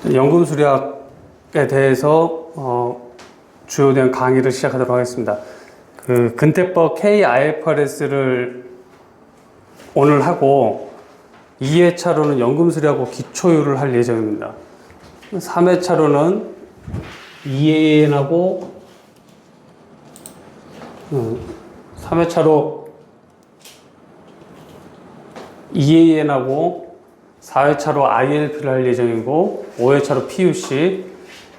연금 수리학에 대해서 주요된 강의를 시작하도록 하겠습니다. 그 근태법 KIFRS를 오늘 하고 2회차로는 연금 수리하고 기초율을 할 예정입니다. 3회차로는 EAN하고 3회차로 EAN하고 4회차로 ILP를 할 예정이고 5회차로 PUC,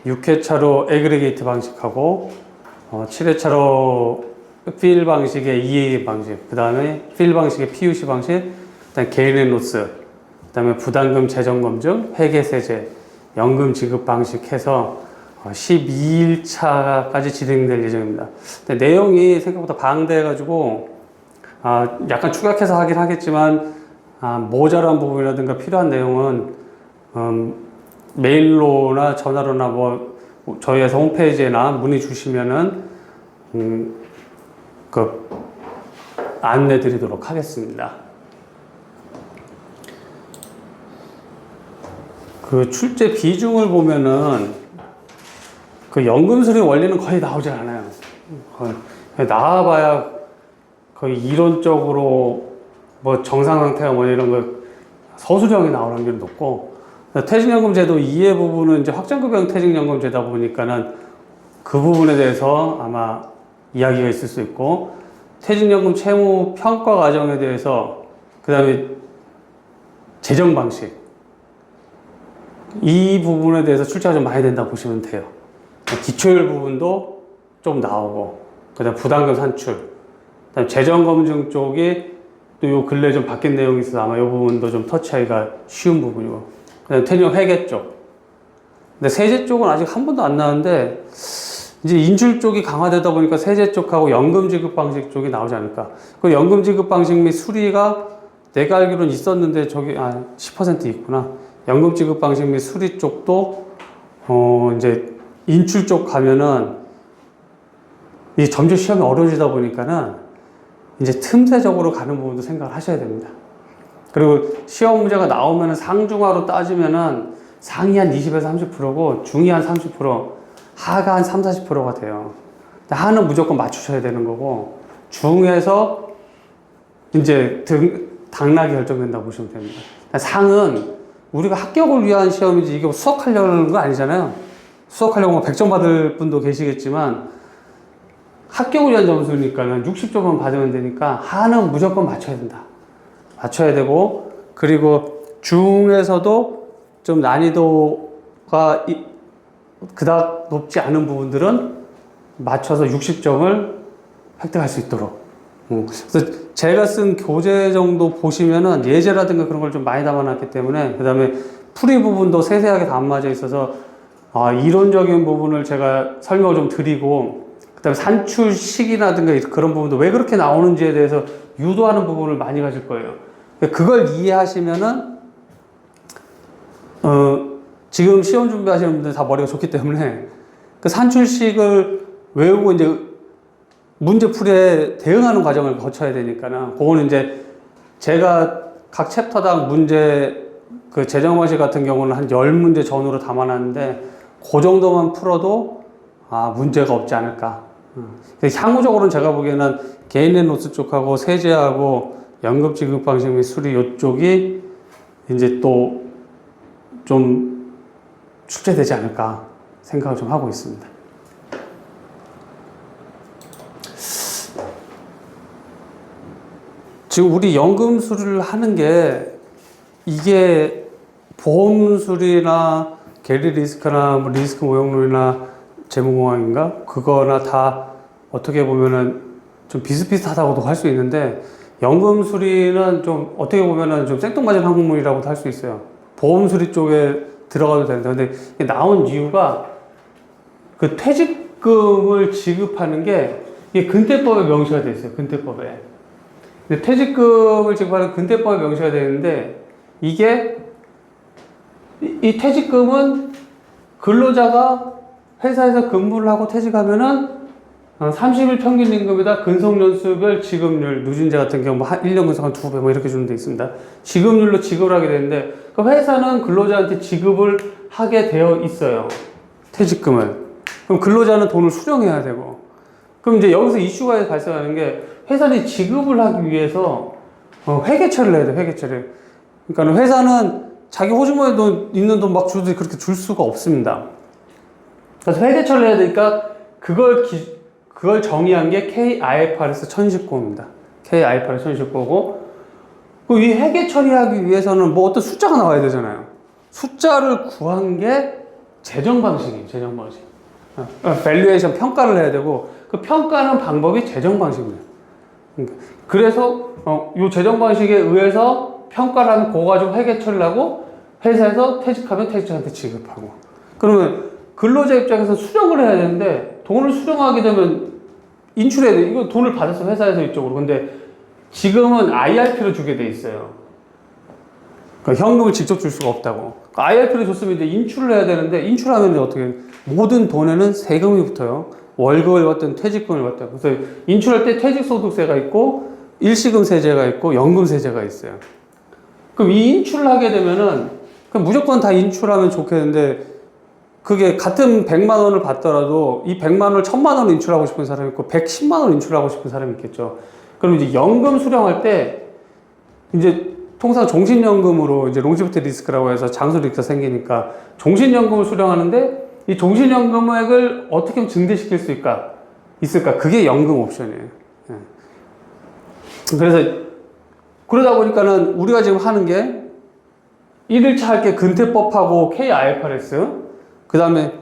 6회차로 애그리게이트 방식하고 7회차로 필 방식의 EAN 방식, 그 다음에 필 방식의 PUC 방식, 그 다음에 개인의 노스, 그 다음에 부담금 재정검증, 회계세제, 연금 지급 방식 해서 12일차까지 진행될 예정입니다. 근데 내용이 생각보다 방대해가지고 약간 축약해서 하긴 하겠지만 모자란 부분이라든가 필요한 내용은 메일로나 전화로나 뭐 저희 회사 홈페이지에나 문의 주시면은 그 안내 드리도록 하겠습니다. 그 출제 비중을 보면은 그 연금 수리 원리는 거의 나오질 않아요. 거의 나와봐야 거의 이론적으로 뭐 정상 상태가 뭐 이런 거 서술형이 나올 확률이 높고, 퇴직연금 제도 이해 부분은 이제 확정급여형 퇴직연금 제다 보니까는 그 부분에 대해서 아마 이야기가 있을 수 있고, 퇴직연금 채무 평가 과정에 대해서, 그 다음에 재정 방식, 이 부분에 대해서 출제가 좀 많이 된다고 보시면 돼요. 기초율 부분도 좀 나오고, 그 다음 부담금 산출, 그 다음 재정검증 쪽이 또 요 근래 좀 바뀐 내용이 있어서 아마 요 부분도 좀 터치하기가 쉬운 부분이고, 그 다음에 퇴직연금 회계 쪽. 근데 세제 쪽은 아직 한 번도 안 나왔는데, 이제 인출 쪽이 강화되다 보니까 세제 쪽하고 연금 지급 방식 쪽이 나오지 않을까. 그 연금 지급 방식 및 수리가 내가 알기로는 있었는데 저기 10% 있구나. 연금 지급 방식 및 수리 쪽도 이제 인출 쪽 가면은 이 점점 시험이 어려워지다 보니까는 이제 틈새적으로 가는 부분도 생각을 하셔야 됩니다. 그리고 시험 문제가 나오면은 상중하로 따지면은 상위 한 20에서 30%고 중위 한 30%, 하가 한 3, 40%가 돼요. 하는 무조건 맞추셔야 되는 거고, 중에서 이제 당락이 결정된다고 보시면 됩니다. 상은 우리가 합격을 위한 시험이지 이게 수석하려는 거 아니잖아요. 수석하려고 100점 받을 분도 계시겠지만 합격을 위한 점수니까는 60점만 받으면 되니까 하는 무조건 맞춰야 된다. 맞춰야 되고, 그리고 중에서도 좀 난이도가 그닥 높지 않은 부분들은 맞춰서 60점을 획득할 수 있도록. 그래서 제가 쓴 교재 정도 보시면은 예제라든가 그런 걸 좀 많이 담아놨기 때문에, 그 다음에 풀이 부분도 세세하게 담아져 있어서 이론적인 부분을 제가 설명을 좀 드리고, 그 다음에 산출 시기라든가 그런 부분도 왜 그렇게 나오는지에 대해서 유도하는 부분을 많이 가질 거예요. 그걸 이해하시면은 지금 시험 준비하시는 분들 다 머리가 좋기 때문에 그 산출식을 외우고 이제 문제풀이에 대응하는 과정을 거쳐야 되니까는, 그거는 이제 제가 각 챕터당 문제 그 재정 방식 같은 경우는 한 10문제 전후로 담아놨는데, 그 정도만 풀어도 문제가 없지 않을까. 향후적으로는 제가 보기에는 개인의 노스 쪽하고 세제하고 연금 지급 방식 및 수리 이쪽이 이제 또 좀 출제되지 않을까 생각을 좀 하고 있습니다. 지금 우리 연금 수리를 하는 게 이게 보험 수리나 계리 리스크나 뭐 리스크 모형론이나 재무공학인가 그거나 다 어떻게 보면은 좀 비슷비슷하다고도 할 수 있는데, 연금 수리는 좀 어떻게 보면은 좀 생뚱맞은 학문이라고도 할 수 있어요. 보험 수리 쪽에 들어가도 되는데, 근데 이게 나온 이유가 그 퇴직금을 지급하는 게 이게 근태법에 명시가 돼 있어요. 근태법에. 근데 퇴직금을 지급하는 근태법에 명시가 되는데, 이게 이 퇴직금은 근로자가 회사에서 근무를 하고 퇴직하면은 30일 평균 임금에다 근속연수별 지급률, 누진제 같은 경우 1년 근속 한 2배 뭐 이렇게 주는 데 있습니다. 지급률로 지급을 하게 되는데, 그 회사는 근로자한테 지급을 하게 되어 있어요. 퇴직금을. 그럼 근로자는 돈을 수령해야 되고. 그럼 이제 여기서 이슈가 발생하는 게 회사는 지급을 하기 위해서 회계처리를 해야 돼, 회계처리. 그러니까 회사는 자기 호주머니에 있는 돈 막 줘도 그렇게 줄 수가 없습니다. 그래서 회계처리를 해야 되니까 그걸 정의한 게 KIFRS 1019호입니다. KIFRS 1019호고, 이 회계 처리하기 위해서는 뭐 어떤 숫자가 나와야 되잖아요. 숫자를 구한 게 재정 방식이에요, 재정 방식. 밸류에이션 평가를 해야 되고, 그 평가하는 방법이 재정 방식입니다. 그래서, 이 재정 방식에 의해서 평가를 하면 그거 가지고 회계 처리를 하고, 회사에서 퇴직하면 퇴직자한테 지급하고. 그러면 근로자 입장에서 수령을 해야 되는데, 돈을 수령하게 되면 인출해야 돼. 이거 돈을 받았어, 회사에서 이쪽으로. 근데 지금은 IRP로 주게 돼 있어요. 그러니까 현금을 직접 줄 수가 없다고. IRP로 줬으면 이제 인출을 해야 되는데, 인출하면 어떻게, 모든 돈에는 세금이 붙어요. 월급을 받든 퇴직금을 받든. 그래서 인출할 때 퇴직소득세가 있고, 일시금 세제가 있고, 연금 세제가 있어요. 그럼 이 인출을 하게 되면은, 그럼 무조건 다 인출하면 좋겠는데, 그게 같은 100만 원을 받더라도 이 100만 원을 1000만 원을 인출하고 싶은 사람이 있고 110만 원을 인출하고 싶은 사람이 있겠죠. 그럼 이제 연금 수령할 때 이제 통상 종신연금으로 이제 롱지비티 리스크라고 해서 장수 리스크가 생기니까 종신연금을 수령하는데 이 종신연금액을 어떻게 하면 증대시킬 수 있을까? 그게 연금 옵션이에요. 그래서 그러다 보니까는 우리가 지금 하는 게 1일차 할 게 근태법하고 KIFRS 그 다음에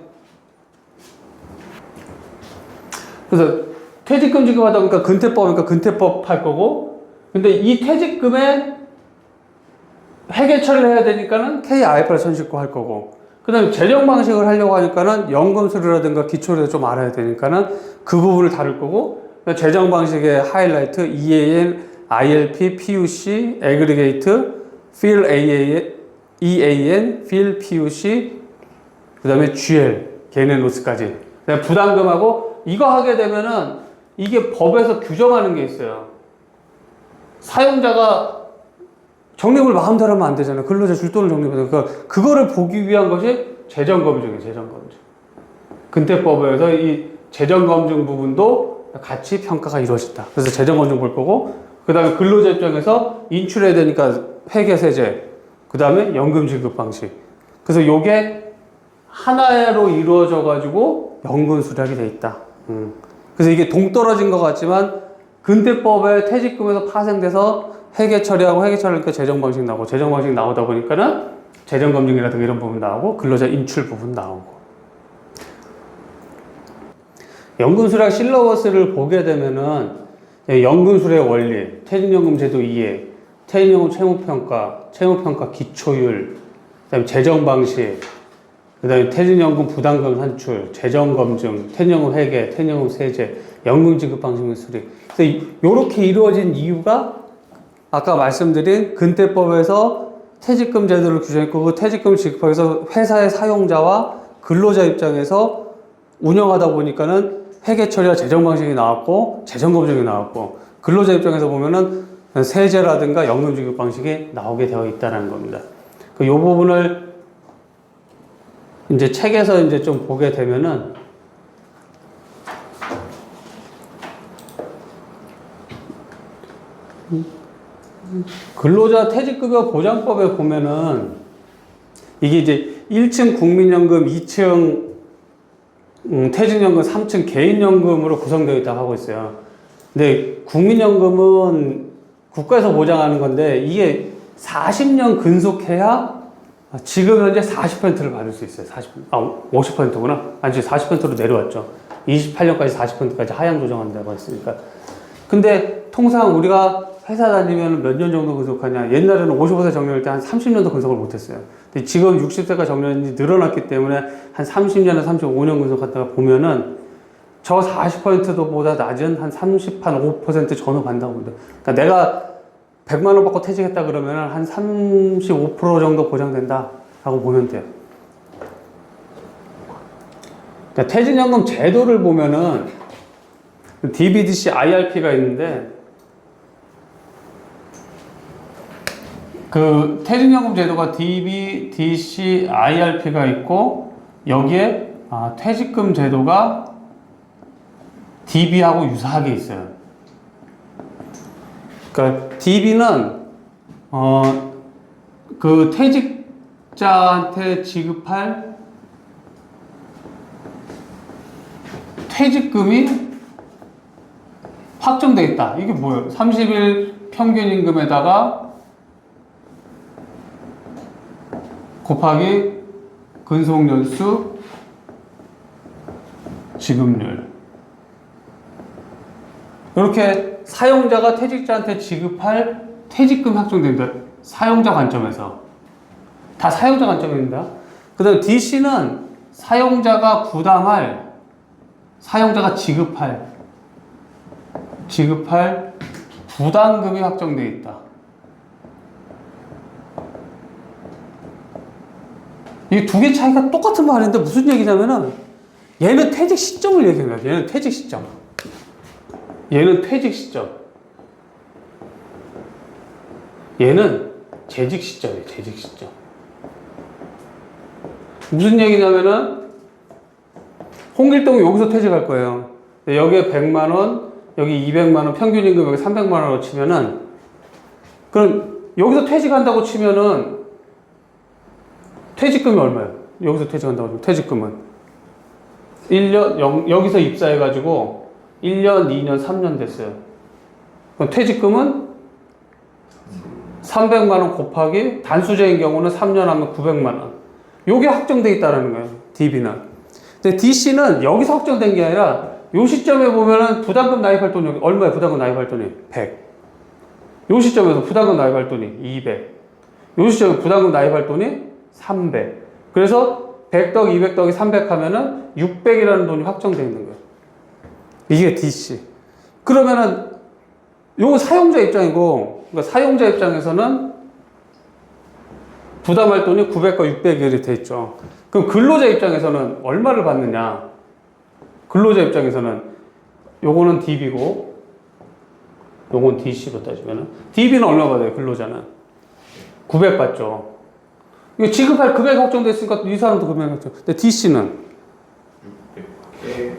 그래서 퇴직금 지급하다 보니까 근태법이니까 근태법 할 거고 근데 이 퇴직금에 회계 처리를 해야 되니까는 KIFRS 1019 할 거고 그 다음에 재정 방식을 하려고 하니까는 연금 수료라든가 기초를 좀 알아야 되니까는 그 부분을 다룰 거고 재정 방식의 하이라이트 EAN, ILP, PUC, 애그리게이트, Fill EAN, Fill PUC 그 다음에 GL, 개인 로스까지. 부담금하고, 이거 하게 되면은, 이게 법에서 규정하는 게 있어요. 사용자가 적립을 마음대로 하면 안 되잖아요. 근로자 줄 돈을 적립해서. 그러니까, 그거를 보기 위한 것이 재정검증이에요, 재정검증. 근태법에서 이 재정검증 부분도 같이 평가가 이루어진다. 그래서 재정검증 볼 거고, 그 다음에 근로자 입장에서 인출해야 되니까 회계세제, 그 다음에 연금 지급 방식. 그래서 요게 하나로 이루어져가지고 연금 수령이 돼 있다. 그래서 이게 동떨어진 것 같지만 근태법의 퇴직금에서 파생돼서 회계 처리하고 회계 처리하니까 재정 방식 나오고 재정 방식 나오다 보니까는 재정 검증이라든가 이런 부분 나오고 근로자 인출 부분 나오고 연금 수령 실러버스를 보게 되면은 연금 수령의 원리, 퇴직연금 제도 이해, 퇴직연금 채무평가 기초율, 그다음에 재정 방식. 그 다음에 퇴직연금 부담금 산출, 재정검증, 퇴직연금 회계, 퇴직연금 세제, 연금 지급 방식 수립. 그래서 이렇게 이루어진 이유가 아까 말씀드린 근태법에서 퇴직금 제도를 규정했고 그 퇴직금을 지급하기 위해서 회사의 사용자와 근로자 입장에서 운영하다 보니까는 회계 처리와 재정 방식이 나왔고 재정검증이 나왔고 근로자 입장에서 보면은 세제라든가 연금 지급 방식이 나오게 되어 있다는 겁니다. 이 부분을 이제 책에서 이제 좀 보게 되면은 근로자 퇴직급여 보장법에 보면은 이게 이제 1층 국민연금, 2층 퇴직연금, 3층 개인연금으로 구성되어 있다고 하고 있어요. 근데 국민연금은 국가에서 보장하는 건데 이게 40년 근속해야 지금 현재 40%를 받을 수 있어요. 50%구나. 아니, 40%로 내려왔죠. 28년까지 40%까지 하향 조정한다고 했으니까. 근데 통상 우리가 회사 다니면 몇 년 정도 근속하냐. 옛날에는 55세 정년일 때 한 30년도 근속을 못했어요. 근데 지금 60세가 정년이 늘어났기 때문에 한 30년에 35년 근속하다가 보면은 저 40%보다 낮은 한 5% 전후 간다고 봅니다. 그러니까 내가 100만 원 받고 퇴직했다 그러면 한 35% 정도 보장된다 라고 보면 돼요. 그러니까 퇴직연금 제도를 보면은 DBDC IRP가 있는데 그 퇴직연금 제도가 DB, DC, IRP가 있고 여기에 퇴직금 제도가 DB하고 유사하게 있어요. 그러니까 DB는 그 퇴직자한테 지급할 퇴직금이 확정돼 있다. 이게 뭐예요? 30일 평균 임금에다가 곱하기 근속연수 지급률. 이렇게 사용자가 퇴직자한테 지급할 퇴직금이 확정된다. 사용자 관점에서. 다 사용자 관점입니다. 그 다음에 DC는 사용자가 부담할, 사용자가 지급할 부담금이 확정되어 있다. 이 두 개 차이가 똑같은 말인데 무슨 얘기냐면은 얘는 퇴직 시점을 얘기하는 거야. 얘는 퇴직 시점. 얘는 퇴직 시점. 얘는 재직 시점이에요. 재직 시점. 무슨 얘기냐면은 홍길동이 여기서 퇴직할 거예요. 여기에 100만 원, 여기 200만 원, 평균 임금 여기 300만 원으로 치면은 그럼 여기서 퇴직한다고 치면은 퇴직금이 얼마예요? 여기서 퇴직한다고 하면 퇴직금은 1년 여기서 입사해가지고 1년, 2년, 3년 됐어요. 그럼 퇴직금은 300만 원 곱하기 단수제인 경우는 3년 하면 900만 원. 요게 확정돼 있다는 거예요. DB는. 근데 DC는 여기서 확정된 게 아니라 요 시점에 보면은 부담금 나입할 돈이 얼마예요? 부담금 나입할 돈이 100. 요 시점에서 부담금 나입할 돈이 200. 요 시점에 부담금 나입할 돈이 300. 그래서 100덕, 200덕이 300 하면은 600이라는 돈이 확정되어 있는 거예요. 이게 DC. 그러면은 요거 사용자 입장이고, 그러니까 사용자 입장에서는 부담할 돈이 900과 600이 돼 있죠. 그럼 근로자 입장에서는 얼마를 받느냐? 근로자 입장에서는 요거는 DB고 요건 DC로 따지면은 DB는 얼마 받아요? 근로자는 900 받죠. 이거 지급할 금액 확정됐으니까 이 사람도 금액 확정. 근데 DC는 600.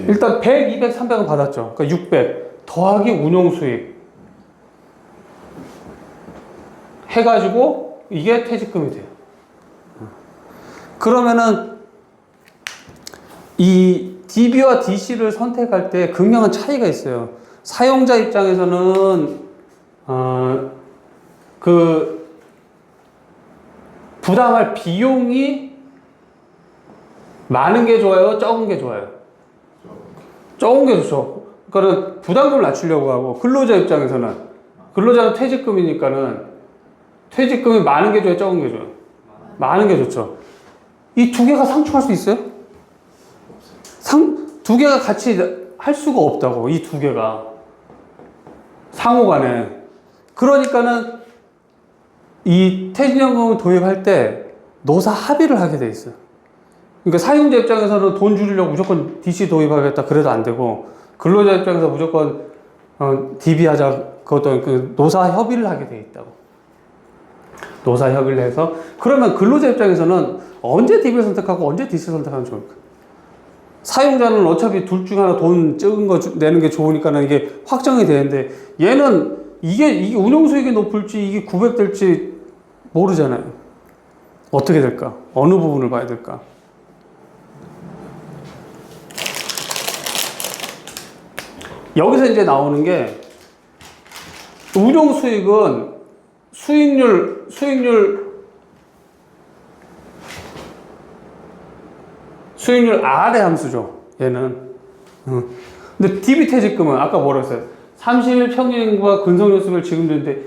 일단 100, 200, 300은 받았죠. 그러니까 600 더하기 운용수익 해가지고 이게 퇴직금이 돼요. 그러면은 이 DB와 DC를 선택할 때 극명한 차이가 있어요. 사용자 입장에서는 그 부담할 비용이 많은 게 좋아요? 적은 게 좋아요? 적은 게 좋죠. 그러니까 부담금을 낮추려고 하고, 근로자 입장에서는 근로자는 퇴직금이니까는 퇴직금이 많은 게 좋아요? 적은 게 좋아요? 많은 게 좋죠. 이 두 개가 상충할 수 있어요? 두 개가 같이 할 수가 없다고. 이 두 개가 상호 간에. 그러니까는 이 퇴직연금을 도입할 때 노사 합의를 하게 돼 있어요. 그러니까 사용자 입장에서는 돈 줄이려고 무조건 DC 도입하겠다 그래도 안 되고, 근로자 입장에서 무조건 DB 하자, 그것도 그 노사 협의를 하게 돼 있다고. 노사 협의를 해서. 그러면 근로자 입장에서는 언제 DB를 선택하고 언제 DC 선택하면 좋을까? 사용자는 어차피 둘 중 하나 돈 적은 거 내는 게 좋으니까는 이게 확정이 되는데, 얘는 이게 운용수익이 높을지 이게 900 될지 모르잖아요. 어떻게 될까? 어느 부분을 봐야 될까? 여기서 이제 나오는 게, 운용수익은 수익률 R의 함수죠. 얘는. 근데 DB 퇴직금은 아까 뭐라 했어요? 30일 평균과 근속연수를 지급되는데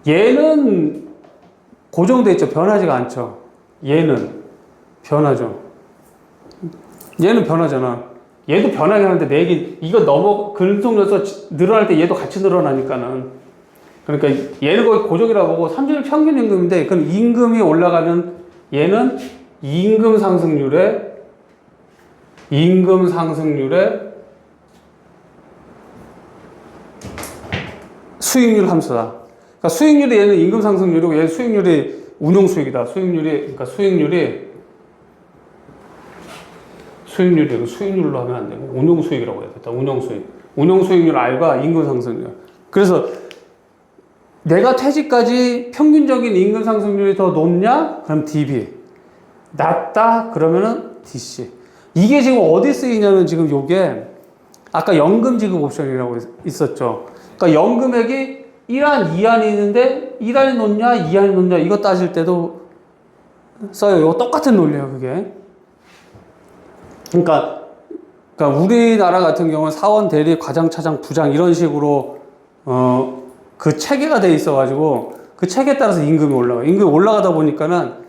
얘는 고정돼 있죠. 변하지가 않죠. 얘는 변하죠. 얘는 변하잖아. 얘도 변하긴 하는데 내 얘기, 이거 근속연수 늘어날 때 얘도 같이 늘어나니까는. 그러니까 얘는 거의 고정이라고 보고 30일 평균 임금인데, 그건 임금이 올라가는, 얘는 임금 상승률의 수익률 함수다. 그러니까 수익률이 얘는 임금 상승률이고 얘는 수익률이 운용 수익이다. 수익률이고 수익률로 하면 안 되고 운용 수익이라고 해야겠다. 운용 수익. 운용 수익률 R과 임금 상승률. 그래서 내가 퇴직까지 평균적인 임금 상승률이 더 높냐? 그럼 DB. 낮다? 그러면은 DC. 이게 지금 어디 쓰이냐면 지금 요게 아까 연금 지급 옵션이라고 있었죠. 그러니까 연금액이 1안, 2안이 있는데 1안이 높냐, 2안이 높냐 이거 따질 때도 써요. 이거 똑같은 논리예요, 그게. 그러니까 우리나라 같은 경우는 사원, 대리, 과장, 차장, 부장 이런 식으로 그 체계가 돼 있어가지고 그 체계에 따라서 임금이 올라가요. 임금이 올라가다 보니까는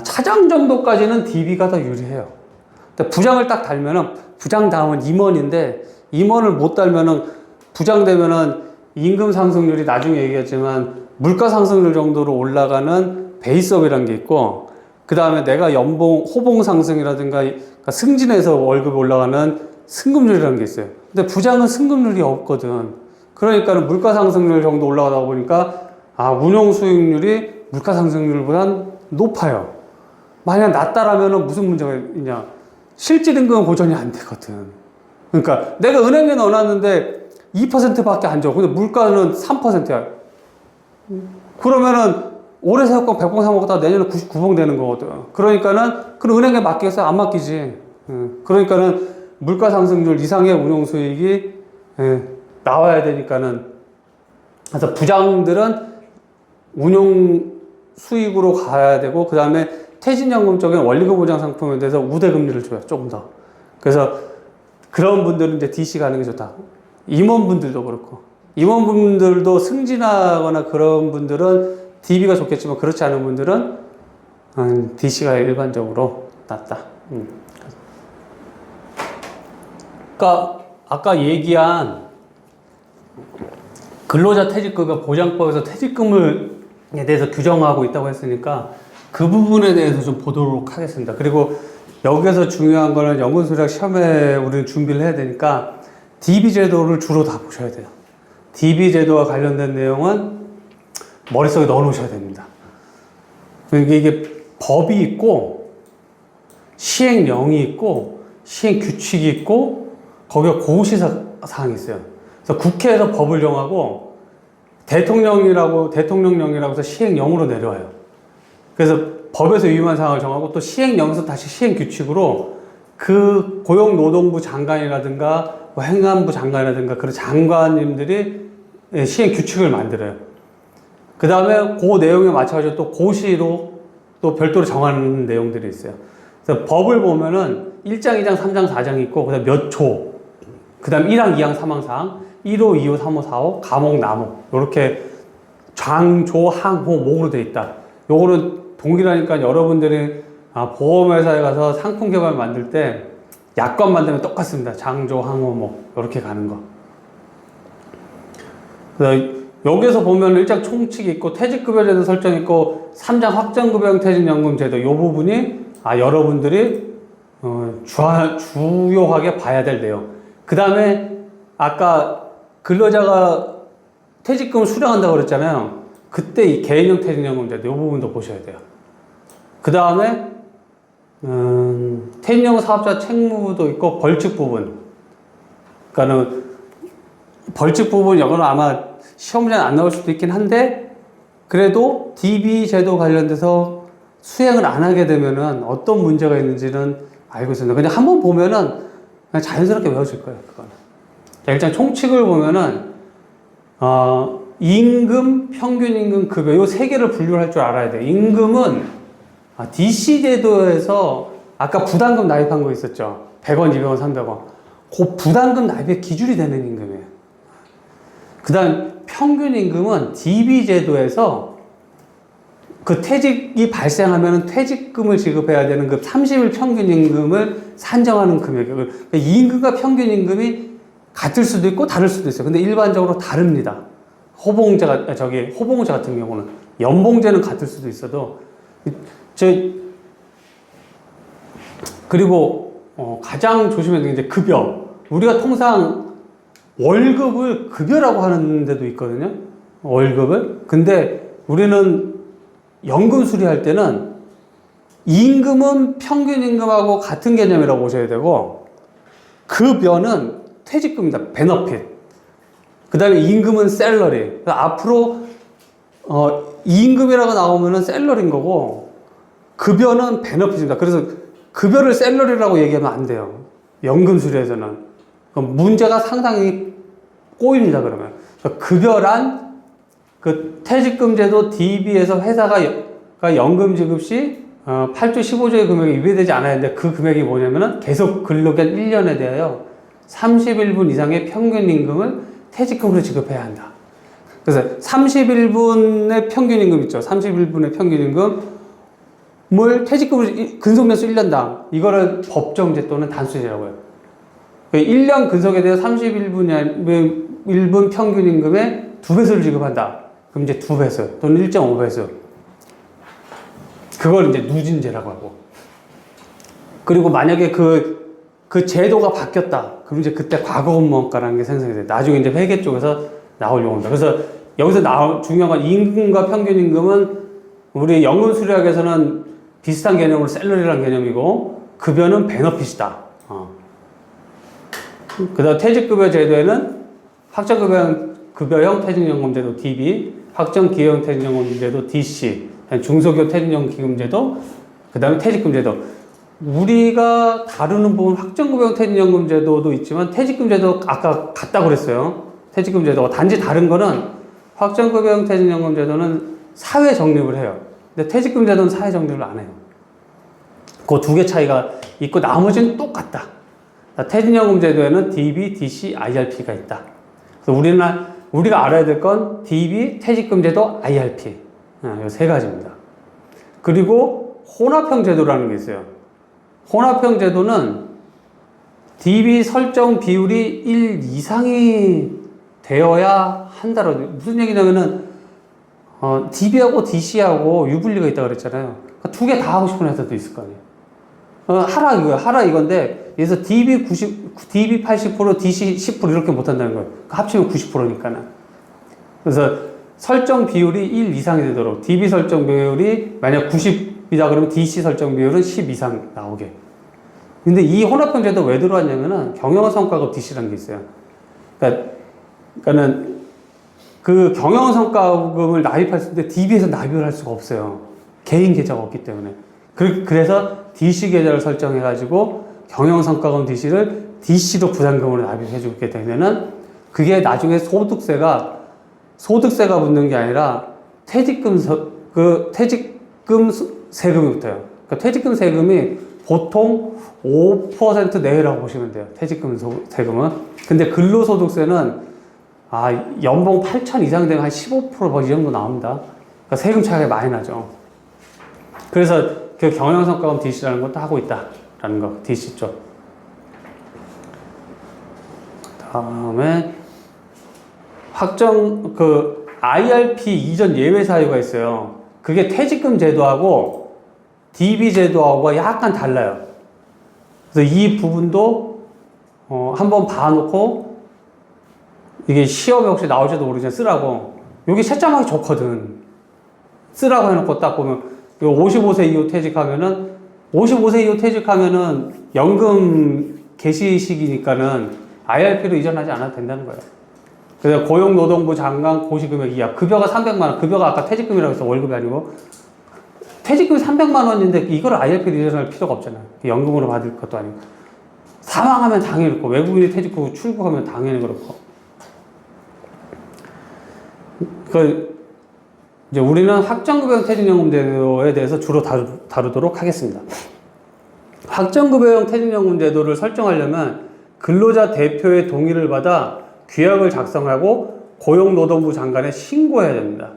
차장 정도까지는 DB가 더 유리해요. 근데 부장을 딱 달면은 부장 다음은 임원인데 임원을 못 달면은 부장 되면은 임금 상승률이 나중에 얘기했지만 물가 상승률 정도로 올라가는 베이스업이라는 게 있고 그 다음에 내가 호봉 상승이라든가 그러니까 승진해서 월급이 올라가는 승급률이라는 게 있어요. 근데 부장은 승급률이 없거든. 그러니까는 물가 상승률 정도 올라가다 보니까 운용 수익률이 물가 상승률보단 높아요. 만약 낮다라면은 무슨 문제가 있냐? 실질 임금은 보전이 안 되거든. 그러니까 내가 은행에 넣어놨는데 2%밖에 안 줘. 근데 물가는 3%야. 그러면은 올해 새우깡 100봉 사 먹었다가 내년에 99봉 되는 거거든. 그러니까는 그럼 은행에 맡기겠어요? 안 맡기지. 그러니까는 물가 상승률 이상의 운용 수익이 나와야 되니까는 그래서 부장들은 운용 수익으로 가야 되고 그 다음에 퇴직연금 쪽엔 원리금 보장 상품에 대해서 우대금리를 줘요. 조금 더. 그래서 그런 분들은 이제 DC 가는 게 좋다. 임원분들도 그렇고 임원분들도 승진하거나 그런 분들은 DB가 좋겠지만 그렇지 않은 분들은 DC가 일반적으로 낫다. 그러니까 아까 얘기한 근로자 퇴직급여 보장법에서 퇴직금에 대해서 규정하고 있다고 했으니까 그 부분에 대해서 좀 보도록 하겠습니다. 그리고 여기서 중요한 거는 연금수리학 시험에 우리는 준비를 해야 되니까 DB 제도를 주로 다 보셔야 돼요. DB 제도와 관련된 내용은 머릿속에 넣어 놓으셔야 됩니다. 이게 법이 있고 시행령이 있고 시행규칙이 있고 거기에 고시사항이 있어요. 그래서 국회에서 법을 정하고 대통령령이라고 해서 시행령으로 내려와요. 그래서 법에서 위반한 사항을 정하고 또 시행령에서 다시 시행규칙으로 그 고용노동부 장관이라든가 행안부 장관이라든가 그런 장관님들이 시행규칙을 만들어요. 그 다음에 그 내용에 맞춰가지고 또 고시로 또 별도로 정하는 내용들이 있어요. 그래서 법을 보면은 1장, 2장, 3장, 4장이 있고, 그 다음 몇 조, 그 다음 1항, 2항, 3항, 4항, 1호, 2호, 3호, 4호, 가목, 나목. 요렇게 장, 조, 항, 호, 목으로 되어 있다. 요거는 동일하니까 여러분들이 보험회사에 가서 상품 개발 만들 때 약관 만들면 똑같습니다. 장, 조, 항, 호, 목. 요렇게 가는 거. 그래서 여기서 보면 일장 총칙이 있고 퇴직급여제도 설정이 있고 3장 확정급여형 퇴직연금제도 이 부분이 여러분들이 주요하게 봐야 될 내용. 그 다음에 아까 근로자가 퇴직금을 수령한다고 그랬잖아요. 그때 이 개인형 퇴직연금제도 이 부분도 보셔야 돼요. 그 다음에 퇴직연금 사업자 책무도 있고 벌칙 부분. 그러니까는 벌칙 부분 이거는 아마 시험 문제는 안 나올 수도 있긴 한데 그래도 DB 제도 관련돼서 수행을 안 하게 되면은 어떤 문제가 있는지는 알고 있습니다. 그냥 한번 보면은 그냥 자연스럽게 외워질 거예요. 그거는. 자, 일단 총칙을 보면은 임금, 평균임금, 급여 요 세 개를 분류를 할 줄 알아야 돼요. 임금은 DC 제도에서 아까 부담금 납입한 거 있었죠. 100원, 200원, 300원. 그 부담금 납입의 기준이 되는 임금이에요. 그 다음 평균임금은 DB 제도에서 그 퇴직이 발생하면 퇴직금을 지급해야 되는 그 30일 평균임금을 산정하는 금액이에요. 이 임금과 평균임금이 같을 수도 있고 다를 수도 있어요. 근데 일반적으로 다릅니다. 호봉제 같은 경우는 연봉제는 같을 수도 있어도 그리고 가장 조심해야 되는 게 이제 급여. 우리가 통상 월급을 급여라고 하는 데도 있거든요. 월급을. 근데 우리는 연금 수리할 때는 임금은 평균 임금하고 같은 개념이라고 보셔야 되고, 급여는 퇴직금입니다. 베너핏. 그 다음에 임금은 셀러리. 그러니까 앞으로 임금이라고 나오면은 셀러리인 거고, 급여는 베너핏입니다. 그래서 급여를 셀러리라고 얘기하면 안 돼요. 연금 수리에서는. 그럼 문제가 상당히 꼬입니다, 그러면. 그러니까 급여란 그 퇴직금 제도 DB에서 회사가 연금 지급 시 8조 15조의 금액이 위배되지 않아야 하는데, 그 금액이 뭐냐면은 계속 근로기간 1년에 대하여 31분 이상의 평균 임금을 퇴직금으로 지급해야 한다. 그래서 31분의 평균 임금 있죠. 31분의 평균 임금을 퇴직금으로 근속연수 1년당, 이거를 법정제 또는 단수제라고 해요. 1년 근속에 대해 31분 평균 임금의 2배수를 지급한다. 그럼 이제 2배수 또는 1.5배수. 그걸 이제 누진제라고 하고. 그리고 만약에 그 제도가 바뀌었다. 그럼 이제 그때 과거근무원가라는 게 생성이 돼요. 나중에 이제 회계 쪽에서 나올 용어입니다. 그래서 여기서 중요한 건 임금과 평균 임금은 우리 연금 수리학에서는 비슷한 개념으로 셀러리라는 개념이고, 급여는 베너핏이다. 그 다음 퇴직급여 제도에는 확정급여형 퇴직연금제도 DB, 확정기여형 퇴직연금제도 DC, 중소기업 퇴직연금제도, 그 다음에 퇴직금제도. 우리가 다루는 부분 확정급여형 퇴직연금제도도 있지만 퇴직금제도 아까 같다고 그랬어요. 퇴직금제도가 단지 다른 거는 확정급여형 퇴직연금제도는 사회 적립을 해요. 근데 퇴직금제도는 사회 적립을 안 해요. 그 두 개 차이가 있고 나머지는 똑같다. 퇴직연금제도에는 DB, DC, IRP가 있다. 그래서 우리가 알아야 될 건 DB, 퇴직금제도, IRP. 이 세 가지입니다. 그리고 혼합형 제도라는 게 있어요. 혼합형 제도는 DB 설정 비율이 1 이상이 되어야 한다로. 무슨 얘기냐면은 DB하고 DC하고 유불리가 있다고 그랬잖아요. 그러니까 두 개 다 하고 싶은 회사도 있을 거 아니에요. 하라 이거야. 하라 이건데, 그래서 DB 80%, DC 10% 이렇게 못 한다는 거예요. 그러니까 합치면 90%니까는. 그래서 설정 비율이 1 이상이 되도록, DB 설정 비율이 만약 90이다 그러면 DC 설정 비율은 10 이상 나오게. 근데 이 혼합형 제도 왜 들어왔냐면은 경영성과급 DC라는 게 있어요. 그러니까는 그 경영성과급을 납입할 때 DB에서 납입을 할 수가 없어요. 개인 계좌가 없기 때문에. 그래서 DC 계좌를 설정해가지고 경영성과금 DC를 DC로 부담금으로 납입해 주게 되면은 그게 나중에 소득세가 붙는 게 아니라 퇴직금 세금이 붙어요. 그러니까 퇴직금 세금이 보통 5% 내외라고 보시면 돼요. 퇴직금 세금은. 근데 근로소득세는 연봉 8천 이상 되면 한 15% 이 정도 나옵니다. 그러니까 세금 차이가 많이 나죠. 그래서 그 경영성과금 DC라는 것도 하고 있다라는 거, DC 쪽. 다음에 IRP 이전 예외 사유가 있어요. 그게 퇴직금 제도하고 DB 제도하고 약간 달라요. 그래서 이 부분도 한번 봐놓고 이게 시험에 혹시 나올지도 모르지만 쓰라고. 여기 채점하기 좋거든. 쓰라고 해놓고 딱 보면 55세 이후 퇴직하면은 연금 개시 시기니까는 IRP로 이전하지 않아도 된다는 거예요. 그래서 고용노동부 장관 고시금액 이하, 급여가 300만 원, 급여가 아까 퇴직금이라고 해서 월급이 아니고 퇴직금이 300만 원인데 이걸 IRP로 이전할 필요가 없잖아요. 연금으로 받을 것도 아니고. 사망하면 당연히 그렇고, 외국인이 퇴직 후 출국하면 당연히 그렇고. 이제 우리는 확정급여형 퇴직연금제도에 대해서 주로 다루도록 하겠습니다. 확정급여형 퇴직연금제도를 설정하려면 근로자 대표의 동의를 받아 규약을 작성하고 고용노동부 장관에 신고해야 됩니다.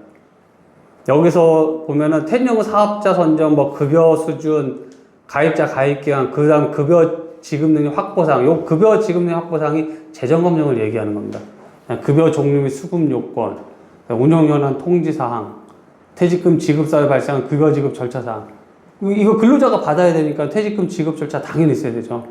여기서 보면은 퇴직연금 사업자 선정, 급여 수준, 가입자 가입기간, 그 다음 급여 지급 능력 확보사항. 요 급여 지급 능력 확보사항이 재정검증을 얘기하는 겁니다. 급여 종류 및 수급 요건, 운영연한 통지사항, 퇴직금 지급 사유에 발생한 급여 지급 절차사항. 이거 근로자가 받아야 되니까 퇴직금 지급 절차 당연히 있어야 되죠.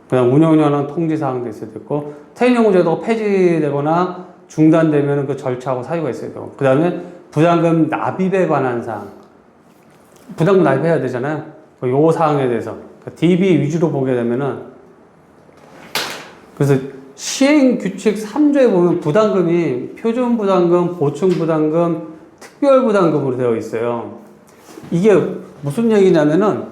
그다음 운영연한 통지사항도 있어야 되고, 퇴직연금제도가 폐지되거나 중단되면 그 절차하고 사유가 있어야 되고, 그 다음에 부담금 납입에 관한 사항. 부담금 납입해야 되잖아요. 요 사항에 대해서. DB 위주로 보게 되면은, 그래서 시행규칙 3조에 보면 부담금이 표준부담금, 보충부담금, 특별부담금으로 되어 있어요. 이게 무슨 얘기냐면은,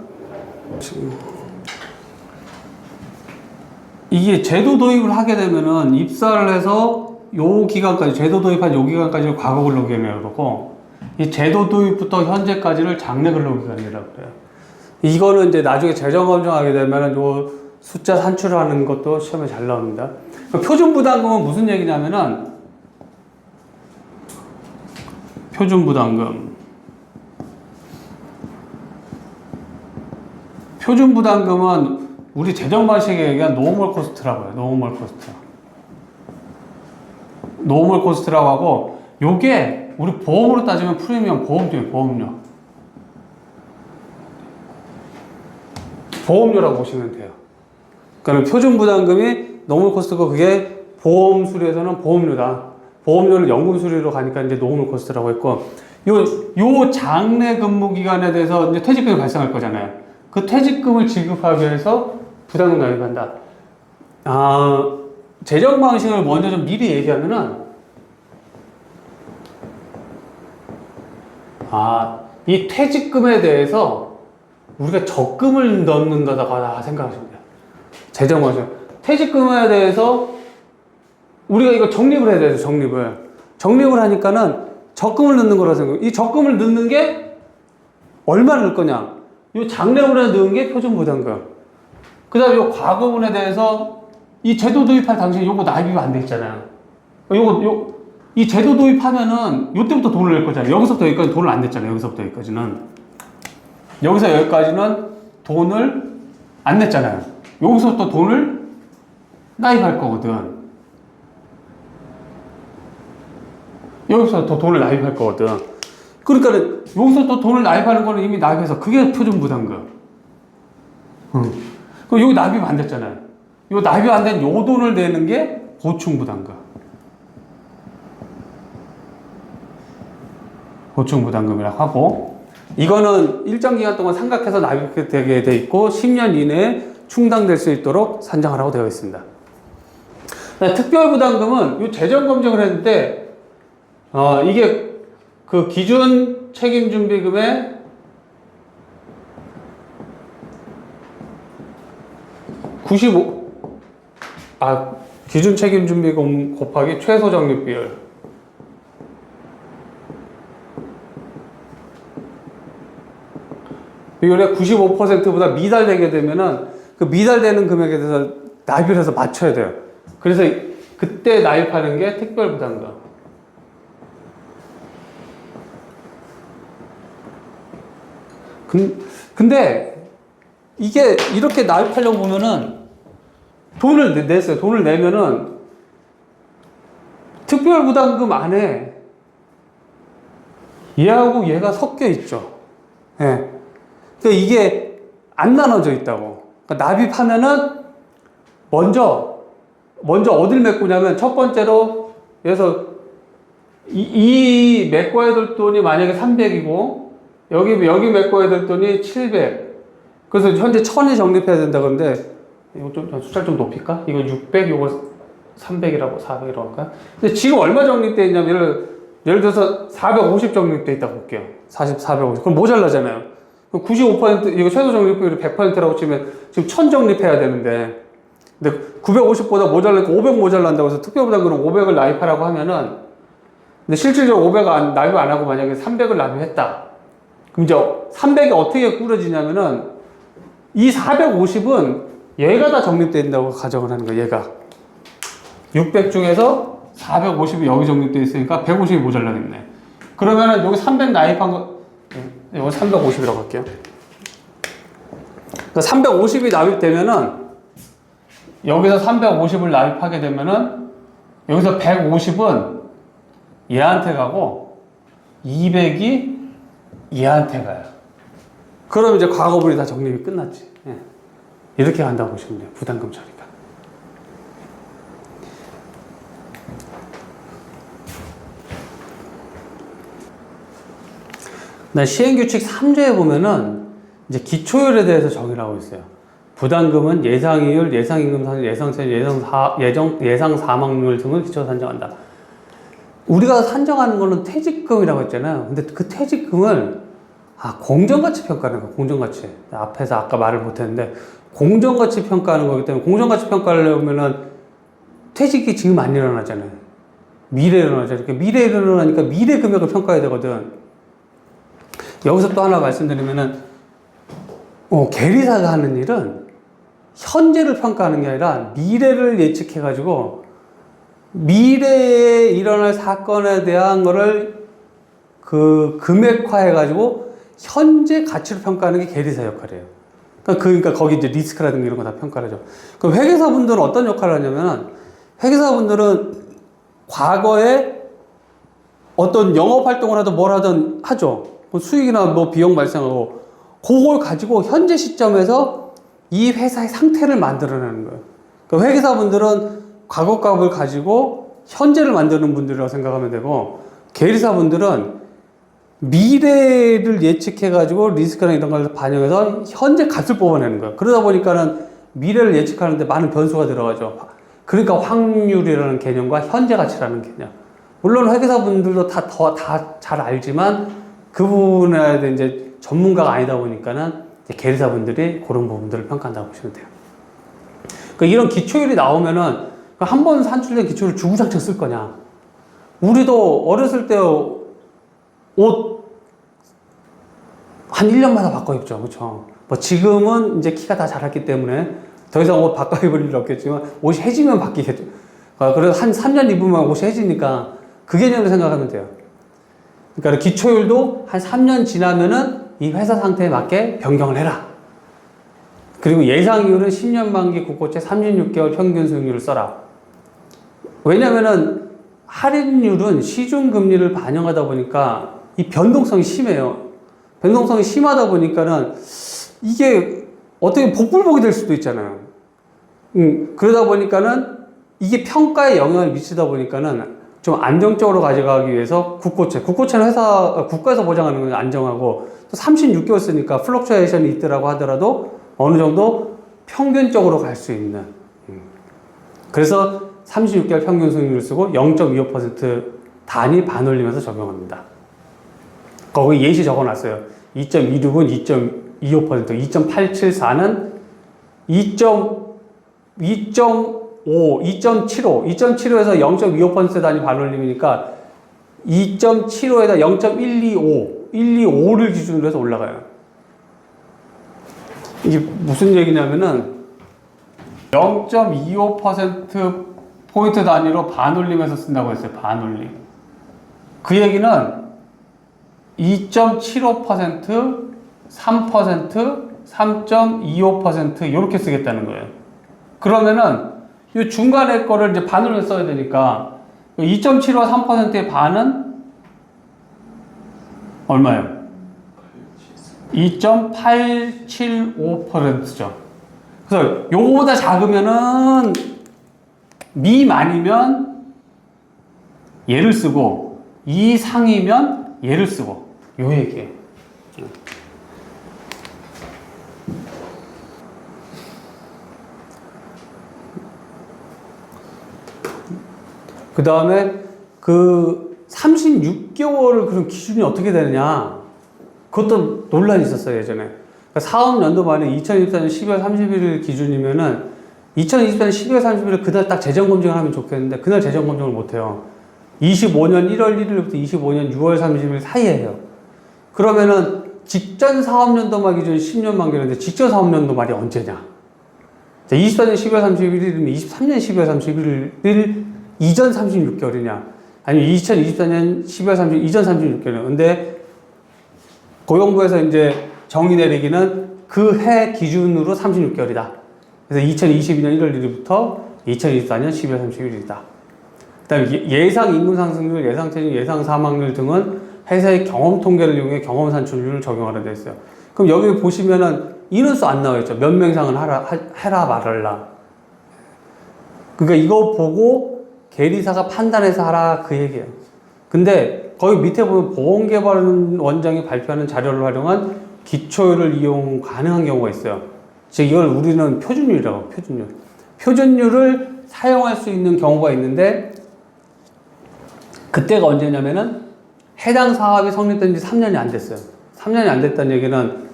이게 제도 도입을 하게 되면은 입사를 해서 요 기간까지, 제도 도입한 요 기간까지를 과거 근로기간이라고 그러고, 이 제도 도입부터 현재까지를 장래 근로기간이라고 그래요. 이거는 이제 나중에 재정 검증하게 되면은 요 숫자 산출하는 것도 시험에 잘 나옵니다. 표준부담금은 무슨 얘기냐면은, 표준부담금은 우리 재정 방식에 의한 노멀 코스트라고 해요. 노멀 코스트라고 하고, 요게 우리 보험으로 따지면 프리미엄 보험료라고 보시면 돼요. 그러니까 표준부담금이 노멀 코스트고, 그게 보험 수리에서는 보험료다. 보험료는 연금 수리로 가니까 이제 노멀 코스트라고 했고, 요 장래 근무 기간에 대해서 이제 퇴직금이 발생할 거잖아요. 그 퇴직금을 지급하기 위해서 부담금 납입한다. 재정 방식을 먼저 좀 미리 얘기하면은, 이 퇴직금에 대해서 우리가 적금을 넣는 거다가 생각하시면 돼요. 재정 방식. 퇴직금에 대해서 우리가 이거 적립을 해야 돼요, 적립을 하니까는 적금을 넣는 거라고 생각해요. 이 적금을 넣는 게 얼마를 넣을 거냐? 이 장래분에 넣은 게 표준부담금. 그 다음에 이 과거분에 대해서 이 제도 도입할 당시에 요거 납입이 안 돼 있잖아요. 이 제도 도입하면은 요때부터 돈을 낼 거잖아요. 여기서부터 여기까지 돈을 안 냈잖아요. 여기서 여기까지는 돈을 안 냈잖아요. 여기서부터 돈을 납입할 거거든. 그러니까 여기서 또 돈을 납입하는 거는 이미 납입해서 그게 표준부담금. 그럼 여기 납입 안 됐잖아요. 요 납입 안 된 요 돈을 내는 게 보충부담금이라고 하고, 이거는 일정 기간 동안 삼각해서 납입되게 돼 있고 10년 이내에 충당될 수 있도록 산정을 하고 되어 있습니다. 특별부담금은 요 재정 검증을 했는데, 이게 그 기준 책임준비금의 기준 책임준비금 곱하기 최소 적립 비율. 비율에 95%보다 미달되게 되면은 그 미달되는 금액에 대해서 납입을 해서 맞춰야 돼요. 그래서 그때 납입하는 게 특별부담금. 근데 이게 이렇게 납입하려고 보면은 돈을 냈어요. 돈을 내면은 특별부담금 안에 얘하고 얘가 섞여 있죠. 예. 그러니까 이게 안 나눠져 있다고. 그러니까 납입하면은 먼저 어딜 메꾸냐면, 첫 번째로 그래서 이 메꿔야 될 돈이 만약에 300이고 여기 메꿔야 될 돈이 700. 그래서 현재 1000이 적립해야 된다. 그런데 이거 좀 숫자 좀 높일까? 이거 600, 이거 300이라고 400이라고 할까요? 근데 지금 얼마 적립돼 있냐면, 예를 들어서 450 적립돼 있다고 볼게요. 450. 그럼 모자라잖아요. 95% 이거 최소 적립비율이 100%라고 치면 지금 1000 적립해야 되는데, 근데 950보다 모자라니까 500 모자란다고 해서 특별부담금은 500을 납입하라고 하면은, 근데 실질적으로 500 납입 안 하고 만약에 300을 납입했다. 그럼 이제 300이 어떻게 꾸려지냐면은, 이 450은 얘가 다 적립된다고 가정을 하는 거야, 얘가. 600 중에서 450이 여기 적립되어 있으니까 150이 모자라겠네. 그러면은 여기 300 납입한 거, 이거 350이라고 할게요. 그러니까 350이 납입되면은, 여기서 350을 납입하게 되면은, 여기서 150은 얘한테 가고, 200이 얘한테 가요. 그럼 이제 과거분이 다 적립이 끝났지. 예. 이렇게 한다고 보시면 돼요. 부담금 처리가. 시행규칙 3조에 보면은 이제 기초율에 대해서 정의를 하고 있어요. 부담금은 예상이율, 예상임금, 예상세율, 예상 사망률 등을 기초로 산정한다. 우리가 산정하는 거는 퇴직금이라고 했잖아요. 근데 그 퇴직금을 공정가치 평가하는 거예요. 공정가치. 앞에서 아까 말을 못했는데 공정가치 평가하는 거기 때문에 공정가치 평가를 하려면은 퇴직이 지금 안 일어나잖아요. 미래에 일어나잖아요. 그러니까 미래에 일어나니까 미래 금액을 평가해야 되거든. 여기서 또 하나 말씀드리면은 계리사가 하는 일은 현재를 평가하는 게 아니라 미래를 예측해가지고 미래에 일어날 사건에 대한 거를 그 금액화해가지고 현재 가치로 평가하는 게 계리사 역할이에요. 그러니까 거기 이제 리스크라든가 이런 거 다 평가를 하죠. 그럼 회계사분들은 어떤 역할을 하냐면 회계사분들은 과거에 어떤 영업 활동을 하든 뭘 하든 하죠. 수익이나 뭐 비용 발생하고 그걸 가지고 현재 시점에서 이 회사의 상태를 만들어내는 거예요. 그러니까 회계사분들은 과거 값을 가지고 현재를 만드는 분들이라고 생각하면 되고 계리사분들은 미래를 예측해가지고 리스크나 이런 걸 반영해서 현재 값을 뽑아내는 거예요. 그러다 보니까는 미래를 예측하는데 많은 변수가 들어가죠. 그러니까 확률이라는 개념과 현재 가치라는 개념. 물론 회계사분들도 다 잘 알지만 그 부분에 대해 이제 전문가가 아니다 보니까는 계리사분들이 그런 부분들을 평가한다고 보시면 돼요. 그러니까 이런 기초율이 나오면은 한 번 산출된 기초율을 주구장창 쓸 거냐. 우리도 어렸을 때 옷 한 1년마다 바꿔 입죠. 그렇죠? 뭐 지금은 이제 키가 다 자랐기 때문에 더 이상 옷 바꿔 입을 일 없겠지만 옷이 해지면 바뀌겠죠. 그래서 한 3년 입으면 옷이 해지니까 그 개념으로 생각하면 돼요. 그러니까 기초율도 한 3년 지나면은 이 회사 상태에 맞게 변경을 해라. 그리고 예상이율은 10년 만기 국고채 36개월 평균 수익률을 써라. 왜냐면은 할인율은 시중금리를 반영하다 보니까 이 변동성이 심해요. 변동성이 심하다 보니까는 이게 어떻게 복불복이 될 수도 있잖아요. 그러다 보니까는 이게 평가에 영향을 미치다 보니까는 좀 안정적으로 가져가기 위해서 국고채는 국가에서 보장하는 건 안정하고 또 36개월 쓰니까 플럭추에이션이 있더라고 하더라도 어느 정도 평균적으로 갈 수 있는. 그래서 36개월 평균 수익률을 쓰고 0.25% 단위 반올리면서 적용합니다. 거기 예시 적어놨어요. 2.26은 2.25%, 2.874는 2.5, 2.75에서 0.25% 단위 반올림이니까 2.75에다 0.125를 기준으로 해서 올라가요. 이게 무슨 얘기냐면은 0.25% 포인트 단위로 반올림해서 쓴다고 했어요. 반올림. 그 얘기는 2.75%, 3%, 3.25% 이렇게 쓰겠다는 거예요. 그러면은 이 중간에 거를 이제 반으로 써야 되니까 2.75, 3%의 반은 얼마예요? 2.875%죠. 그래서 요거보다 작으면은 미만이면 얘를 쓰고 이상이면 얘를 쓰고 요 얘기예요. 그 다음에 그 36개월을 그럼 기준이 어떻게 되느냐. 그것도 논란이 있었어요, 예전에. 그러니까 사업연도 만에 2024년 12월 31일 기준이면은 2024년 12월 31일 그날 딱 재정검증을 하면 좋겠는데 그날 재정검증을 못해요. 25년 1월 1일부터 25년 6월 30일 사이에 해요. 그러면은 직전 사업연도 말 기준 10년 만기인데 직전 사업연도 말이 언제냐? 24년 12월 31일이면 23년 12월 31일 이전 36개월이냐? 아니면 2024년 12월 30일 이전 36개월이냐? 근데 고용부에서 이제 정의 내리기는 그 해 기준으로 36개월이다. 그래서 2022년 1월 1일부터 2024년 12월 31일이다. 그 다음에 예상 임금 상승률, 예상 퇴직, 예상 사망률 등은 회사의 경험 통계를 이용해 경험 산출률을 적용하라 되어 있어요. 그럼 여기 보시면은 인원수 안 나와 있죠. 몇 명 이상은 해라 말할라. 그러니까 이거 보고 계리사가 판단해서 하라 그 얘기예요. 근데 거기 밑에 보면 보험개발원장이 발표하는 자료를 활용한 기초율을 이용 가능한 경우가 있어요. 즉 이걸 우리는 표준율이라고 해요. 표준율. 표준율을 사용할 수 있는 경우가 있는데 그때가 언제냐면은 해당 사업이 성립된 지 3년이 안 됐어요. 3년이 안 됐다는 얘기는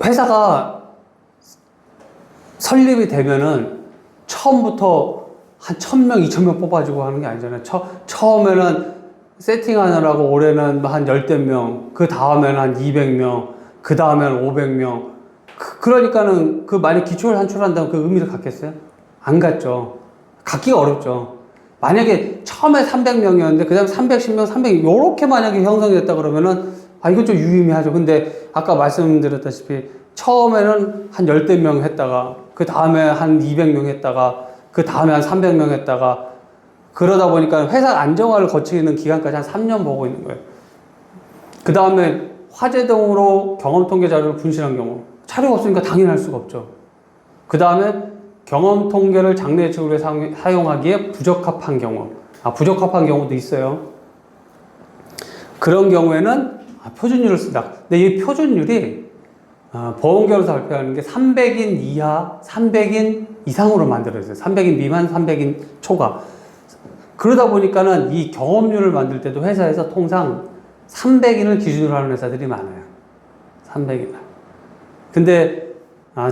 회사가 설립이 되면은 처음부터 한 1000명, 2000명 뽑아주고 하는 게 아니잖아요. 처음에는 세팅하느라고 올해는 한 10대 명, 그 다음에는 한 200명, 그 다음에는 500명. 그러니까는 그 만약 기초를 산출한다면 그 의미를 갖겠어요? 안 갖죠. 갖기가 어렵죠. 만약에 처음에 300명이었는데 그 다음에 310명, 300, 요렇게 만약에 형성이 됐다 그러면은 이건 좀 유의미하죠. 근데 아까 말씀드렸다시피 처음에는 한 10대 명 했다가 그 다음에 한 200명 했다가 그 다음에 한 300명 했다가 그러다 보니까 회사 안정화를 거치는 기간까지 한 3년 보고 있는 거예요. 그 다음에 화재 등으로 경험 통계 자료를 분실한 경우 자료가 없으니까 당연히 할 수가 없죠. 그 다음에 경험 통계를 장래 예측으로 사용하기에 부적합한 경우 부적합한 경우도 있어요. 그런 경우에는 표준율을 쓴다. 근데 이 표준율이 보험계열에서 발표하는 게 300인 이하, 300인 이상으로 만들어졌어요. 300인 미만, 300인 초과. 그러다 보니까는 이 경험률을 만들 때도 회사에서 통상 300인을 기준으로 하는 회사들이 많아요. 300인. 근데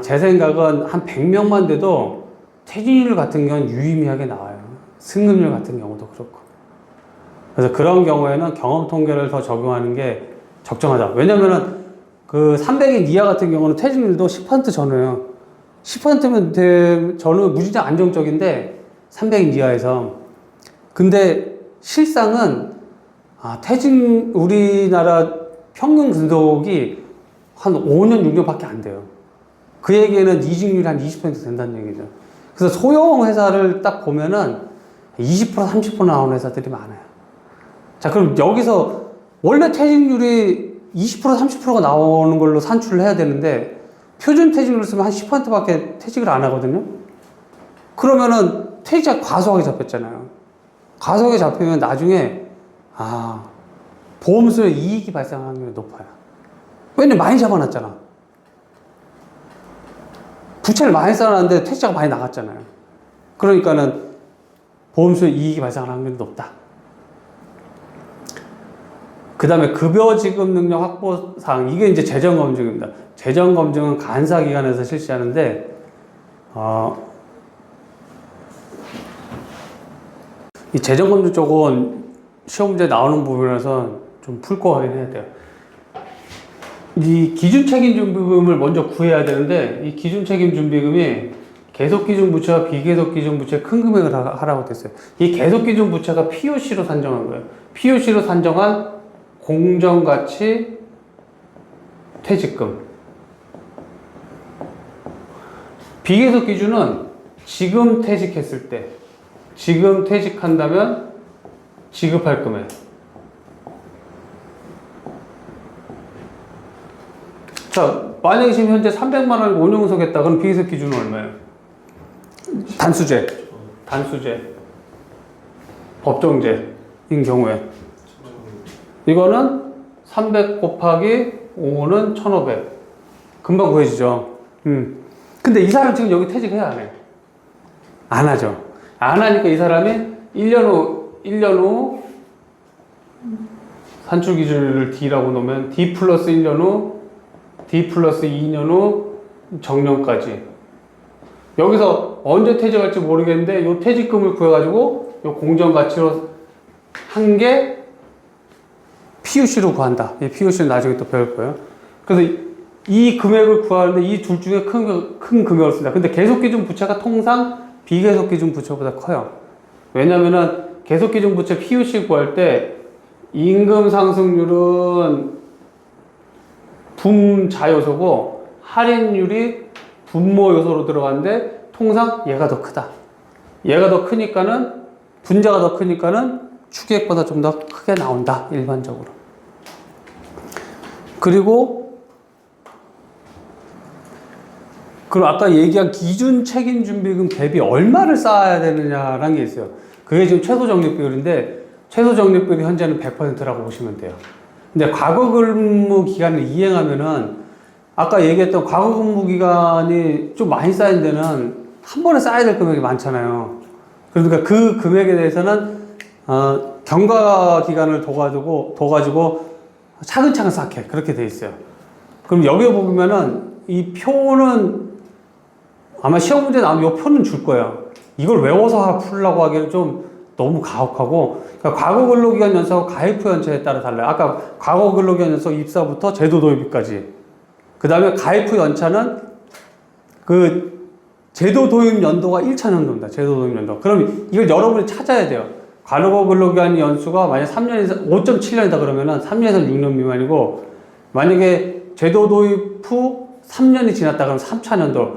제 생각은 한 100명만 돼도 퇴직률 같은 경우는 유의미하게 나와요. 승급률 같은 경우도 그렇고. 그래서 그런 경우에는 경험 통계를 더 적용하는 게 적정하다. 왜냐면은 그 300인 이하 같은 경우는 퇴직률도 10% 전후예요. 10%면 저는 무진장 안정적인데 300인 이하에서. 근데 실상은 우리나라 평균 근속이 한 5년, 6년밖에 안 돼요. 그 얘기는 이직률이 한 20% 된다는 얘기죠. 그래서 소형 회사를 딱 보면은 20%, 30% 나오는 회사들이 많아요. 자, 그럼 여기서 원래 퇴직률이 20%, 30%가 나오는 걸로 산출을 해야 되는데 표준 퇴직률을 쓰면 한 10%밖에 퇴직을 안 하거든요. 그러면은 퇴직자가 과소하게 잡혔잖아요. 과소하게 잡히면 나중에 보험수에 이익이 발생할 확률이 높아요. 왜냐면 많이 잡아놨잖아. 부채를 많이 쌓아놨는데 퇴직자가 많이 나갔잖아요. 그러니까는 보험수에 이익이 발생할 확률이 높다. 그 다음에 급여 지급 능력 확보 사항, 이게 이제 재정 검증입니다. 재정 검증은 간사 기관에서 실시하는데, 이 재정 검증 쪽은 시험 문제 나오는 부분이라서 좀 풀고 하긴 해야 돼요. 이 기준 책임 준비금을 먼저 구해야 되는데, 이 기준 책임 준비금이 계속 기준 부채와 비계속 기준 부채 큰 금액을 하라고 됐어요. 이 계속 기준 부채가 POC로 산정한 거예요. POC로 산정한 공정가치 퇴직금. 비계속 기준은 지금 퇴직했을 때, 지금 퇴직한다면 지급할 금액. 자, 만약에 지금 현재 300만 원을 5년 운석했다. 그럼 비계속 기준은 얼마예요? 단수제. 법정제인 경우에. 이거는 300 곱하기 5는 1500. 금방 구해지죠. 근데 이 사람 지금 여기 퇴직해야 안 해? 안 하죠. 안 하니까 이 사람이 1년 후 산출 기준을 D라고 놓으면 D 플러스 1년 후, D 플러스 2년 후 정년까지. 여기서 언제 퇴직할지 모르겠는데 요 퇴직금을 구해가지고 요 공정가치로 한 게 PUC로 구한다. 이 PUC는 나중에 또 배울 거예요. 그래서 이 금액을 구하는데 이 둘 중에 큰 금액을 씁니다. 근데 계속기준 부채가 통상 비계속기준 부채보다 커요. 왜냐면은 계속기준 부채 PUC 구할 때 임금 상승률은 분자 요소고 할인율이 분모 요소로 들어가는데 통상 얘가 더 크다. 얘가 더 크니까는 분자가 더 크니까는 추계액보다 좀 더 크게 나온다. 일반적으로. 그리고 아까 얘기한 기준 책임 준비금 대비 얼마를 쌓아야 되느냐라는 게 있어요. 그게 지금 최소 적립 비율인데 최소 적립비율이 현재는 100%라고 보시면 돼요. 근데 과거 근무 기간을 이행하면은 아까 얘기했던 과거 근무 기간이 좀 많이 쌓인 데는 한 번에 쌓아야 될 금액이 많잖아요. 그러니까 그 금액에 대해서는 경과 기간을 둬가지고 차근차근 쌓게 그렇게 돼 있어요. 그럼 여기 보면은 이 표는 아마 시험 문제 나오면 이 표는 줄 거예요. 이걸 외워서 풀려고 하기에는 좀 너무 가혹하고, 그러니까 과거 근로기간 연수하고 가입 후 연체에 따라 달라요. 아까 과거 근로기간 연수 입사부터 제도 도입까지. 그 다음에 가입 후 연차는 그 제도 도입 연도가 1차 연도입니다. 제도 도입 연도. 그럼 이걸 여러분이 찾아야 돼요. 과거 근로기간 연수가 만약 3년에서 5.7년이다 그러면은 3년에서 6년 미만이고, 만약에 제도 도입 후 3년이 지났다 그러면 3차 연도.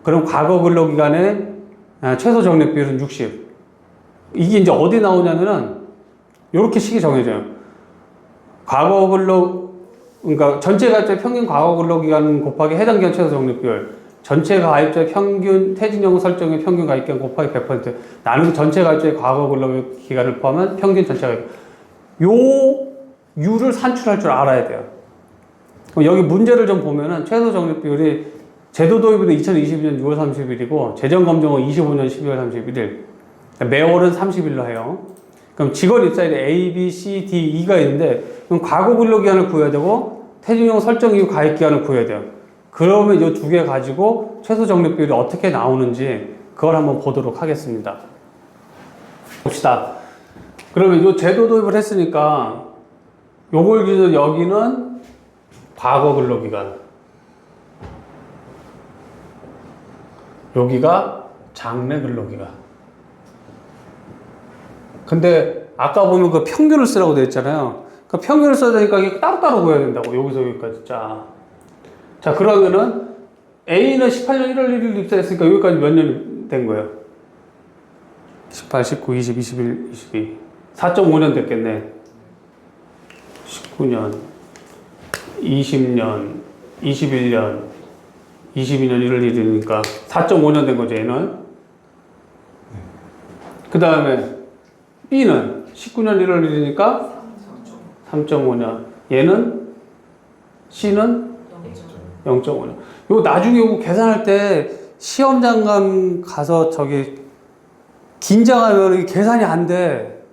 그럼 과거 근로기간의 최소 적립 비율은 60. 이게 이제 어디 나오냐면은 요렇게 식이 정해져요. 그러니까 전체 가입자의 평균 과거 근로기간 곱하기 해당 기간 최소 적립 비율, 전체 가입자의 평균 퇴직연금 설정의 평균 가입기간 곱하기 100%, 나누기 전체 가입자의 과거 근로기간을 포함한 평균 전체 가입. 요 유를 산출할 줄 알아야 돼요. 그럼 여기 문제를 좀 보면은 최소 적립 비율이 제도 도입으로 2022년 6월 30일이고 재정 검증은 25년 12월 31일. 매월은 30일로 해요. 그럼 직원 입사일이 A, B, C, D, E가 있는데, 그럼 과거 근로기간을 구해야 되고, 퇴직연금 설정 이후 가입기간을 구해야 돼요. 그러면 이 두 개 가지고 최소 적립 비율이 어떻게 나오는지, 그걸 한번 보도록 하겠습니다. 봅시다. 그러면 이 제도 도입을 했으니까, 요걸 기준 여기는 과거 근로기간. 여기가 장래 근로기간. 근데 아까 보면 그 평균을 쓰라고 되어 있잖아요. 그 평균을 써야 되니까 이게 따로따로 구해야 된다고. 여기서 여기까지. 자, 그러면은 A는 18년 1월 1일 입사했으니까 여기까지 몇 년 된 거예요? 18, 19, 20, 21, 22. 4.5년 됐겠네. 19년, 20년, 21년, 22년 1월 1일이니까 4.5년 된 거죠, 얘는. 그 다음에 B는 19년 1월 1일이니까 3.5년. 얘는 C는 0.5년. 요 나중에 요거 계산할 때 시험장관 가서 긴장하면 이게 계산이 안 돼.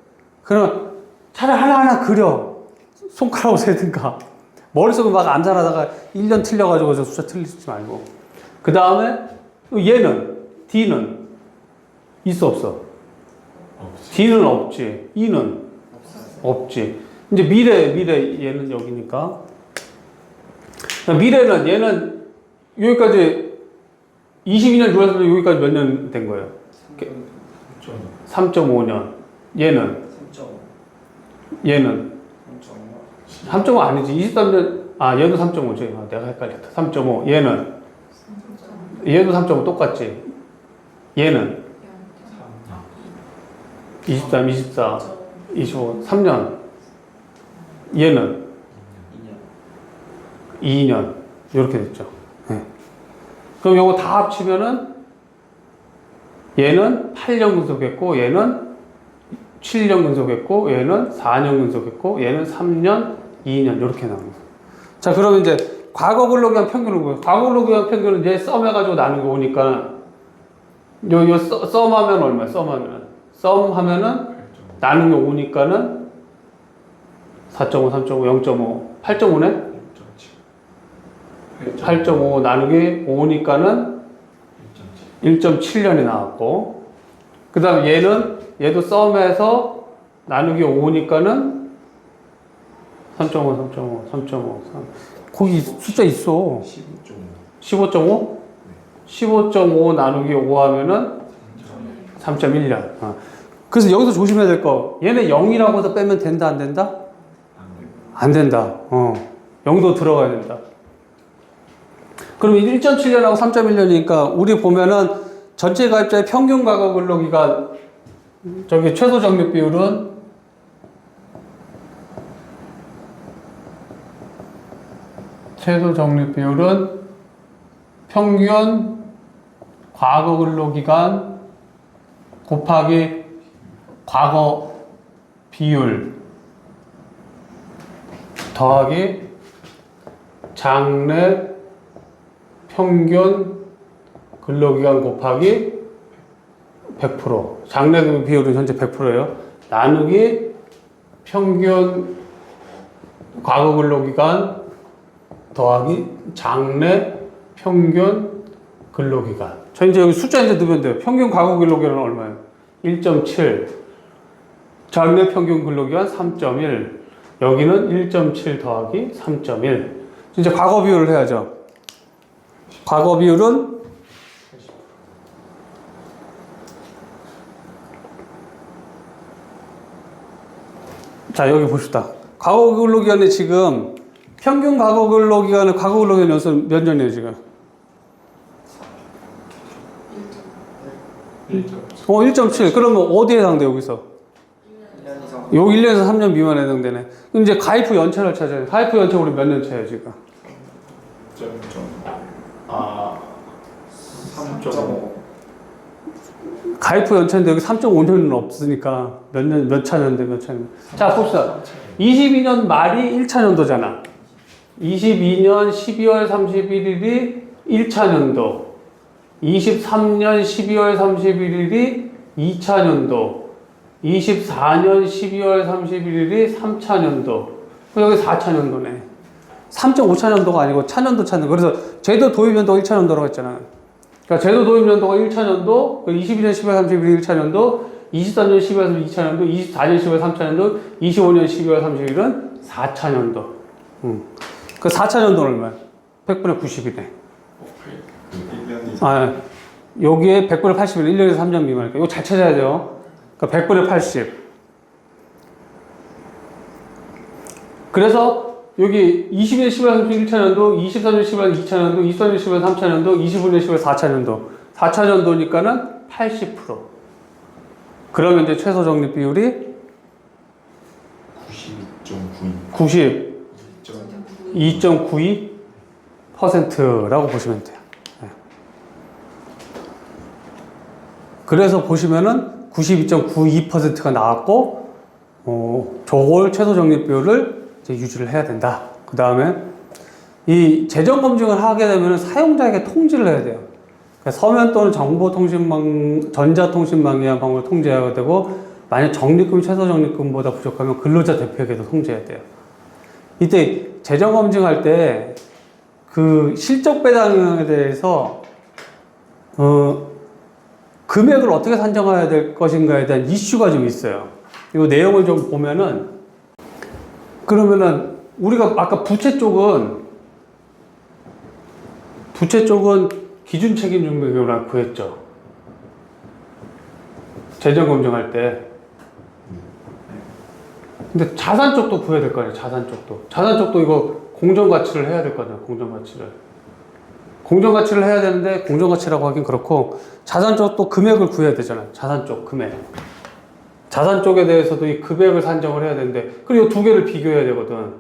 그러면 차라리 하나하나 그려. 손가락으로 세든가. 머릿속에 막 암산하다가 1년 틀려가지고 저 숫자 틀리지 말고. 그 다음에 얘는 D는 있어 없어? D는 없지. E는 없지. 이제 미래 얘는 여기니까. 미래는 얘는 여기까지 22년 6월부터 여기까지 몇 년 된 거예요? 3.5년. 얘는 3.5 아니지. 23년 얘도 3.5지. 내가 헷갈렸다. 3.5. 얘도 3.5 똑같지. 얘는 23, 24, 25, 3년. 얘는 2년. 이렇게 됐죠. 네. 그럼 요거 다 합치면은 얘는 8년 근속했고, 얘는 7년 근속했고, 얘는 4년 근속했고, 얘는 3년, 2년. 이렇게 나옵니다. 자, 그러면 이제 과거 근로기간 평균을 보여요. 과거 근로기간 평균은 이제 썸해가지고 나누고 오니까, 요 썸하면 얼마야? 썸하면은 나누면 오니까는 4.5, 3.5, 0.5, 8.5네? 8.5 나누기 5니까는 1.7년이 나왔고, 그 다음 얘도 썸에서 나누기 5니까는 3.5. 거기 숫자 있어. 15.5? 15.5 나누기 5 하면은 3.1년. 그래서 여기서 조심해야 될 거, 얘는 0이라고 해서 빼면 된다, 안 된다? 안 된다. 0도 들어가야 된다. 그럼 1.7년하고 3.1년이니까 우리 보면은 전체 가입자의 평균 과거 근로기간 최소 적립 비율은 평균 과거 근로기간 곱하기 과거 비율 더하기 장래 평균 근로기간 곱하기 100%. 장래 비율은 현재 100%예요. 나누기 평균 과거 근로기간 더하기 장래 평균 근로기간. 저 이제 여기 숫자 이제 넣으면 돼요. 평균 과거 근로기간은 얼마예요? 1.7. 장래 평균 근로기간 3.1. 여기는 1.7 더하기 3.1. 이제 과거 비율을 해야죠. 과거 비율은 자, 여기 봅시다. 과거 근로기간에 지금 평균 과거 근로기간은 과거 근로기간 연수 몇 년이에요, 지금? 1.7. 그러면 어디에 해당돼, 여기서? 1년 1년에서 3년 미만에 해당되네. 그럼 이제 가입 후 연차를 찾아야 돼. 가입 후 연차 우리 몇 년 차예요, 지금? 3.5. 가입 후 연차인데 여기 3.5년은 없으니까 몇 차년대, 몇 차년. 자, 봅시다. 22년 말이 1차년도잖아. 22년 12월 31일이 1차년도. 23년 12월 31일이 2차년도. 24년 12월 31일이 3차년도. 여기 4차년도네. 3.5차년도가 아니고 차년도 차년. 그래서 제도 도입연도가 1차년도라고 했잖아. 그러니까 제도 도입연도가 1차년도, 22년 12월 31일 1차년도, 23년 12월 2차년도, 24년 12월 3차년도, 25년 12월 31일은 4차년도. 그 4차년도는 얼마야? 100분의 90이네. 1년이 아, 여기에 100분의 80일, 1년에서 3년 미만이니까. 이거 잘 찾아야 돼요. 그러니까 100분의 80. 그래서 여기 22년 10월 31차년도, 23년 10월 2차년도, 24년 10월 3차년도, 25년 10월 4차년도. 4차년도니까는 80%. 그러면 이제 최소 적립 비율이 92.92%라고 보시면 돼요. 네. 그래서 보시면은 92.92%가 나왔고, 저걸 최소 적립 비율을 이제 유지를 해야 된다. 그 다음에 이 재정 검증을 하게 되면 사용자에게 통지를 해야 돼요. 그러니까 서면 또는 정보통신망, 전자통신망에 의한 방법을 통지해야 되고, 만약 적립금, 최소 적립금보다 부족하면 근로자 대표에게도 통지해야 돼요. 이때 재정 검증할 때 그 실적 배당에 대해서 금액을 어떻게 산정해야 될 것인가에 대한 이슈가 좀 있어요. 이 내용을 좀 보면은, 그러면은 우리가 아까 부채 쪽은 기준 책임 준비금이라고 구했죠. 재정 검증할 때. 근데 자산 쪽도 구해야 될 거 아니에요. 자산 쪽도 이거 공정가치를 해야 될 거 아니에요. 공정가치를 해야 되는데, 공정가치라고 하긴 그렇고, 자산 쪽도 금액을 구해야 되잖아요. 자산 쪽 금액. 자산 쪽에 대해서도 이 금액을 산정을 해야 되는데, 그리고 두 개를 비교해야 되거든.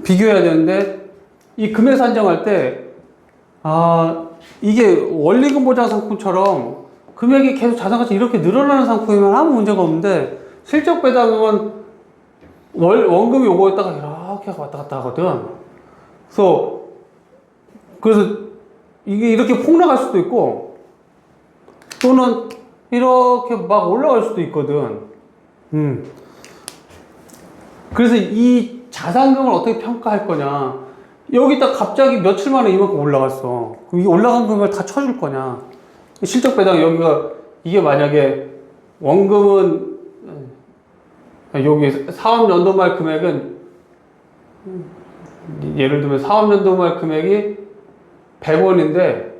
비교해야 되는데, 이 금액 산정할 때, 이게 원리금 보장 상품처럼 금액이 계속 자산가치 이렇게 늘어나는 상품이면 아무 문제가 없는데, 실적 배당은 원금이 요거에다가 이렇게 왔다 갔다 하거든. 그래서 이게 이렇게 폭락할 수도 있고, 또는 이렇게 막 올라갈 수도 있거든. 그래서 이 자산금을 어떻게 평가할 거냐. 여기다 갑자기 며칠 만에 이만큼 올라갔어. 그럼 이 올라간 금액을 다 쳐줄 거냐. 실적 배당 이게 만약에 원금은, 여기 사업연도 말 금액은, 예를 들면 사업연도 말 금액이 100원인데,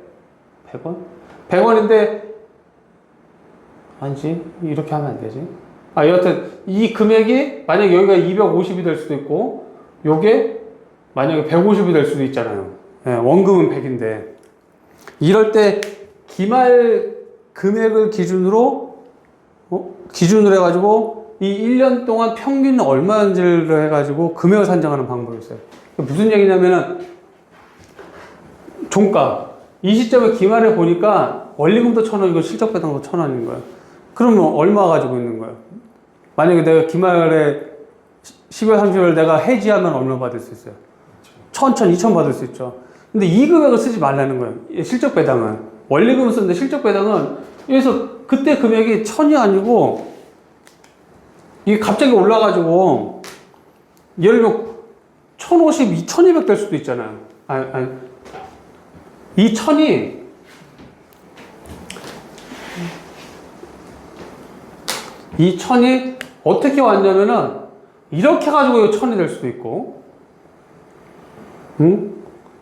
100원인데, 아니지. 이렇게 하면 안 되지. 여하튼, 이 금액이, 만약에 여기가 250이 될 수도 있고, 요게 만약에 150이 될 수도 있잖아요. 예, 원금은 100인데. 이럴 때, 기말 금액을 기준으로 해가지고, 이 1년 동안 평균 얼마인지를 해가지고 금액을 산정하는 방법이 있어요. 무슨 얘기냐면은, 종가. 이 시점에 기말에 보니까 원리금도 1,000원이고 실적배당도 1,000원인 거예요. 그러면 얼마 가지고 있는 거예요? 거예요. 만약에 내가 기말에 12월 30일 내가 해지하면 얼마 받을 수 있어요? 1,000, 2,000 받을 수 있죠. 근데 이 금액을 쓰지 말라는 거예요. 실적 배당은. 원리금을 쓰는데 실적 배당은 여기서 그때 금액이 1,000이 아니고 이게 갑자기 올라가지고 예를 들면 1,050, 2,200 될 수도 있잖아요. 이 1,000이 어떻게 왔냐면은 이렇게 가지고 1,000이 될 수도 있고, 응?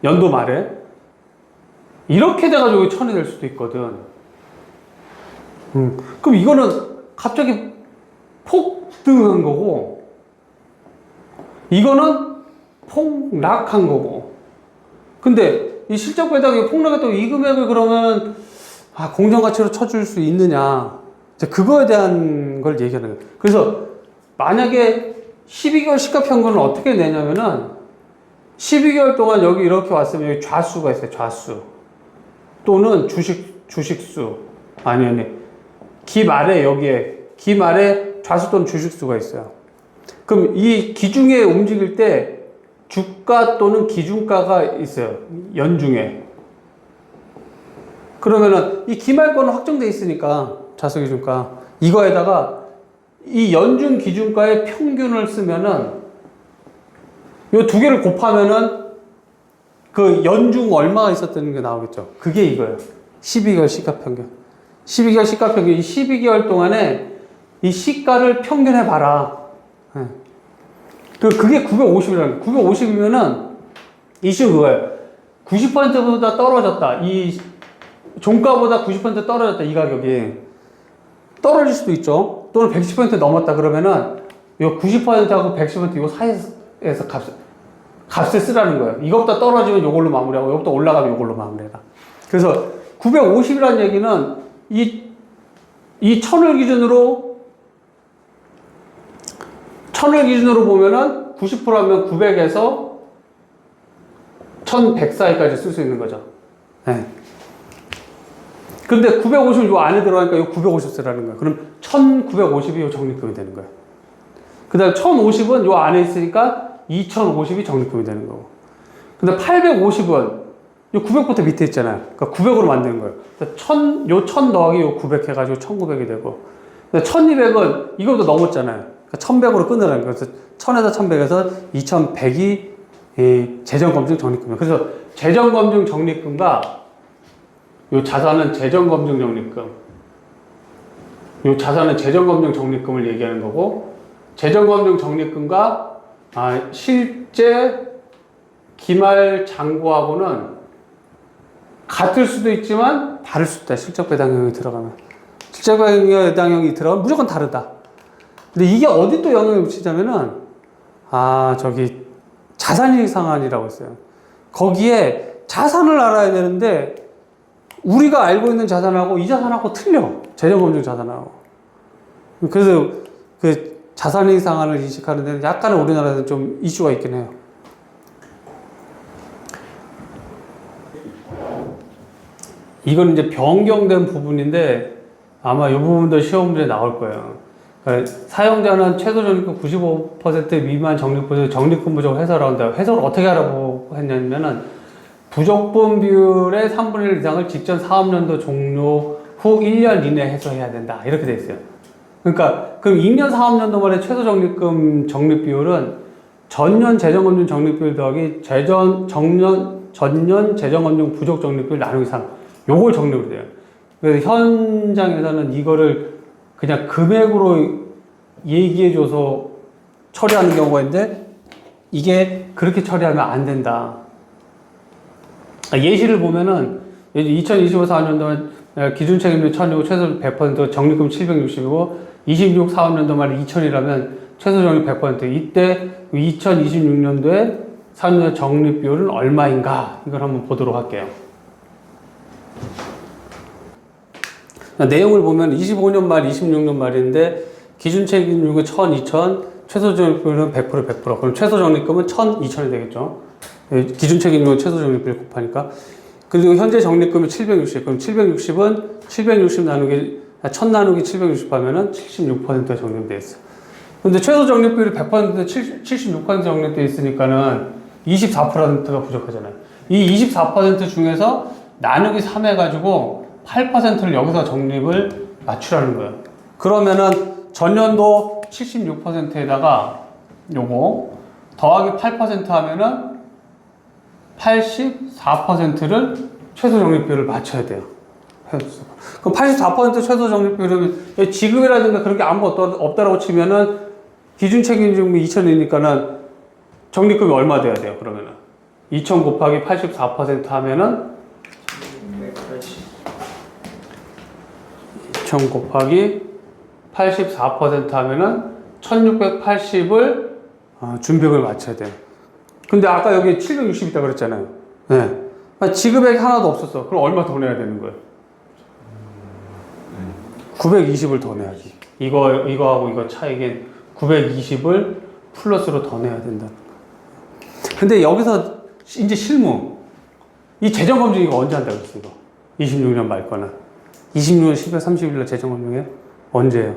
연도 말에 이렇게 돼가지고 1,000이 될 수도 있거든. 그럼 이거는 갑자기 폭등한 거고, 이거는 폭락한 거고. 근데 이 실적 배당이 폭락했다고 이 금액을 그러면 공정가치로 쳐줄 수 있느냐? 이제 그거에 대한 걸 얘기하는 거예요. 그래서 만약에 12개월 시가 평균을 어떻게 내냐면은 12개월 동안 여기 이렇게 왔으면 여기 좌수가 있어요. 좌수 또는 주식수 아니 기말에 여기에 기말에 좌수 또는 주식수가 있어요. 그럼 이 기중에 움직일 때 주가 또는 기준가가 있어요. 연중에. 그러면은 이 기말권은 확정돼 있으니까 좌수 기준가 이거에다가 이 연중 기준가의 평균을 쓰면은 이 두 개를 곱하면은 그 연중 얼마가 있었다는 게 나오겠죠. 그게 이거예요. 12개월 시가 평균. 12개월 시가 평균. 이 12개월 동안에 이 시가를 평균해 봐라. 그게 950이라는 거예요. 950이면은 이슈 그거예요. 90%보다 떨어졌다. 이 종가보다 90% 떨어졌다. 이 가격이. 떨어질 수도 있죠. 또는 110% 넘었다. 그러면은 이 90%하고 110% 이 사이에서 값을 쓰라는 거예요. 이것보다 떨어지면 이걸로 마무리하고 이것보다 올라가면 이걸로 마무리해라. 그래서 950이라는 얘기는 이 1000을 기준으로 보면은 90%하면 900에서 1100 사이까지 쓸 수 있는 거죠. 네. 근데 950이 요 안에 들어가니까 요 950 쓰라는 거예요. 그럼 1950이 요 적립금이 되는 거예요. 그 다음에 1050은 요 안에 있으니까 2050이 적립금이 되는 거고. 근데 850은 요 900부터 밑에 있잖아요. 그러니까 900으로 만드는 거예요. 요 1000 더하기 요 900 해가지고 1900이 되고. 근데 1200은 이거보다 넘었잖아요. 그러니까 1100으로 끊으라는 거예요. 그래서 1000에서 1100에서 2100이 재정검증 적립금이에요. 그래서 재정검증 적립금과 요 자산은 재정검증 적립금. 요 자산은 재정검증 적립금을 얘기하는 거고, 재정검증 적립금과 실제 기말 잔고하고는 같을 수도 있지만 다를 수도 있다. 실적 배당형이 들어가면. 실적 배당형이 들어가면 무조건 다르다. 근데 이게 어디 또 영향을 미치자면은, 저기 자산이익 상한이라고 있어요. 거기에 자산을 알아야 되는데, 우리가 알고 있는 자산하고 이 자산하고 틀려. 재정검증 자산하고. 그래서 그 자산이익 상한을 인식하는 데는 약간은 우리나라에서는 좀 이슈가 있긴 해요. 이건 이제 변경된 부분인데 아마 이 부분도 시험 문제에 나올 거예요. 그러니까 사용자는 최소 적립금 95% 미만 적립금에서 적립금 부족을 해소를 한다. 해소를 어떻게 하라고 했냐면은 부족분 비율의 3분의 1 이상을 직전 사업년도 종료 후 1년 이내에 해소해야 된다. 이렇게 돼 있어요. 그러니까 그럼 2년 사업년도 말에 최소 적립금 적립 비율은 전년 재정검증 적립 비율 더하기 전년 재정검증 부족 적립 비율 나누기 3. 요걸 적립을 돼요. 그래서 현장에서는 이거를 그냥 금액으로 얘기해줘서 처리하는 경우가 있는데 이게 그렇게 처리하면 안 된다. 예시를 보면은 2025-4년도에 기준책임률 1000이고 최소 100% 적립금 760이고 26 사업년도 말에 2000이라면 최소 적립 100%. 이때 2026년도에 4년도 적립 비율은 얼마인가? 이걸 한번 보도록 할게요. 내용을 보면 25년 말, 26년 말인데 기준 책임률은 1000, 2000, 최소 적립비율은 100%. 그럼 최소 적립금은 1000, 2000이 되겠죠. 기준 책임률은 최소 적립비율 곱하니까. 그리고 현재 적립금이 760. 그럼 760은 760 나누기 1000 나누기 760 하면은 76%가 적립되어 있어. 근데 최소 적립비율이 100% 76% 적립되어 있으니까는 24%가 부족하잖아요. 이 24% 중에서 나누기 3 해가지고 8%를 여기서 적립을 맞추라는 거예요. 그러면은 전년도 76%에다가 요거 더하기 8% 하면은 84%를 최소 적립비율을 맞춰야 돼요. 그럼 84% 최소 적립비율은 지급이라든가 그런 게 아무것도 없다라고 치면은 기준 책임증비 2,000이니까는 적립금이 얼마 돼야 돼요? 그러면은 2,000 곱하기 84% 하면은 2,000 곱하기 84% 하면은 1,680을 준비금을 맞춰야 돼요. 근데 아까 여기 760 있다고 그랬잖아요. 네. 지급액이 하나도 없었어. 그럼 얼마 더 내야 되는 거예요? 920을 더 내야지. 이거하고 이거 차이게 920을 플러스로 더 내야 된다. 근데 여기서 이제 실무. 이 재정검증 이거 언제 한다고 했어, 이거? 26년 말 거나. 26년 12월 30일날 재정검증이에요? 언제예요?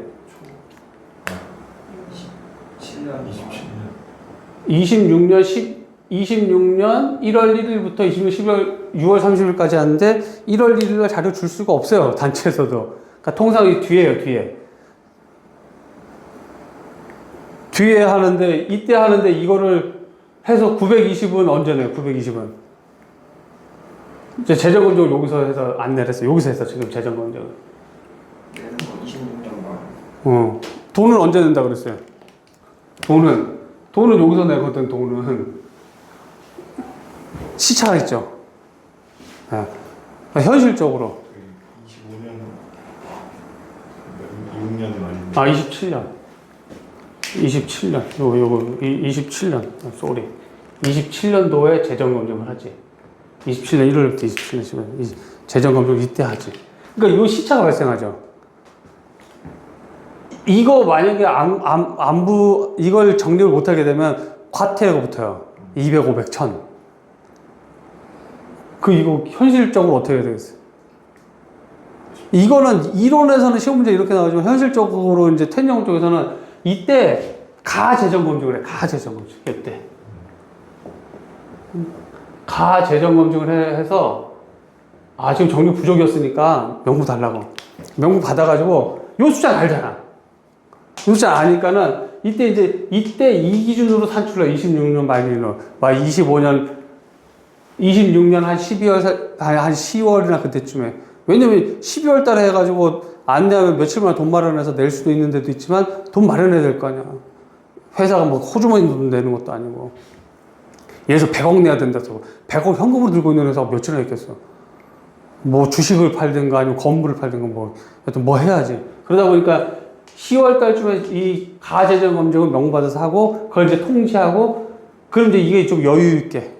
26년 1월 1일부터 26년 6월 30일까지 하는데 1월 1일날 자료 줄 수가 없어요. 단체에서도. 그러니까 통상 이 뒤에요, 뒤에 하는데 이때 하는데 이거를 해서 920은 언제 내요? 920은 이제 재정검증을 여기서 해서 안 내렸어. 여기서 했어 지금 재정검증을. 내는 거 26년 말. 돈은 언제 낸다 그랬어요? 돈은 여기서 내거든. 돈은 시차가 있죠. 네. 현실적으로 25년 6년 말인데. 27년. 요거 27년. 쏘리. 27년도에 재정검증을 하지. 27년 1월부터 27년 재정검증 이때 하지. 그러니까 요 시차가 발생하죠. 이거 만약에 이걸 적립을 못하게 되면 과태료가 붙어요. 200, 500, 1000. 이거 현실적으로 어떻게 해야 되겠어요? 이거는 이론에서는 시험 문제 이렇게 나오지만 현실적으로 이제 텐영 쪽에서는 이때 가재정검증을 해. 가재정검증. 이때. 가재정검증을 해서 지금 적립 부족이었으니까 명부 달라고. 명부 받아가지고 요 숫자 알잖아. 요 숫자 아니까는 이때 이 기준으로 산출해. 26년 말기로. 26년 한 12월, 한 10월이나 그때쯤에. 왜냐면 12월 달에 해가지고 안 내면 며칠 만에 돈 마련해서 낼 수도 있는 데도 있지만 돈 마련해야 될 거 아니야. 회사가 뭐 호주머니 돈 내는 것도 아니고. 예를 들어서 100억 내야 된다 해서 100억 현금으로 들고 있는 회사가 며칠이나 있겠어. 뭐 주식을 팔든가 아니면 건물을 팔든가 하여튼 뭐 해야지. 그러다 보니까 10월 달쯤에 이 가재정 검증을 명받아서 하고 그걸 이제 통지하고 그럼 이제 이게 좀 여유 있게.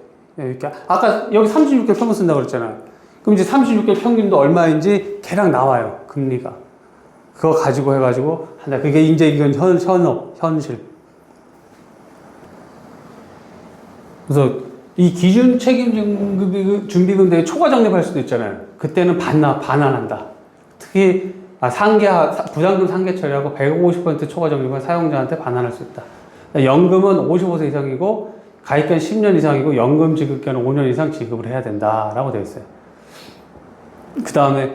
아까 여기 36개월 평균 쓴다고 그랬잖아. 그럼 이제 36개월 평균도 얼마인지 대략 나와요. 금리가. 그거 가지고 해가지고 한다. 그게 이제 이건 현실. 그래서 이 기준 책임 준비금 대비 초과 적립할 수도 있잖아요. 그때는 반환한다. 특히 부담금 상계 처리하고 150% 초과 적립은 사용자한테 반환할 수 있다. 연금은 55세 이상이고 가입기간 10년 이상이고 연금 지급기간은 5년 이상 지급을 해야 된다라고 되어 있어요. 그 다음에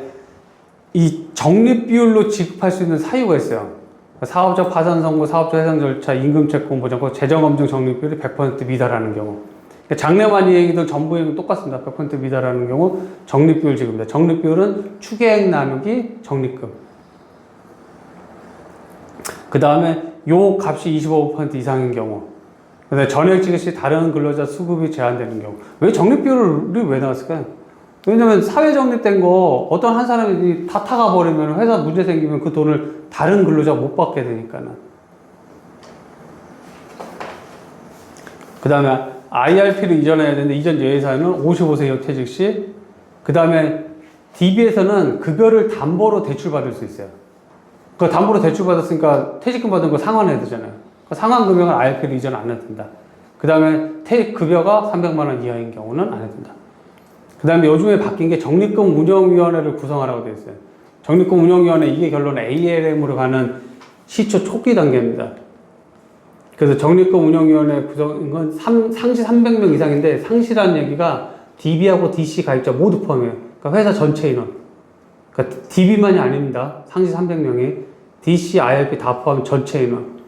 이 적립 비율로 지급할 수 있는 사유가 있어요. 사업적 파산 선고, 사업적 해상 절차, 임금채권 보장권, 재정검증 적립 비율이 100% 미달하는 경우. 장래만이 얘기도 전부액은 똑같습니다. 100% 미달하는 경우 적립 비율 지급입니다. 적립 비율은 추계액 나누기 적립금. 그 다음에 요 값이 25% 이상인 경우. 그다음에 전액 지급 시 다른 근로자 수급이 제한되는 경우. 왜 적립 비율이 왜 나왔을까요? 왜냐면 사회 적립된 거 어떤 한 사람이 다 타가 버리면 회사 문제 생기면 그 돈을 다른 근로자가 못 받게 되니까는. 그 다음에 IRP를 이전해야 되는데 이전 예외사유는 55세 이후 퇴직 시. 그 다음에 DB에서는 급여를 담보로 대출받을 수 있어요. 그 담보로 대출받았으니까 퇴직금 받은 거 상환해야 되잖아요. 그 상환 금액은 IRP를 이전 안 해도 된다. 그 다음에 급여가 300만 원 이하인 경우는 안 해도 된다. 그 다음에 요즘에 바뀐 게 적립금 운영위원회를 구성하라고 되어 있어요. 적립금 운영위원회 이게 결론 ALM으로 가는 시초 초기 단계입니다. 그래서 적립금 운영위원회 구성인 건 상시 300명 이상인데 상시라는 얘기가 DB하고 DC 가입자 모두 포함해요. 그러니까 회사 전체 인원. 그러니까 DB만이 아닙니다. 상시 300명이 DC, IRP 다 포함 전체 인원.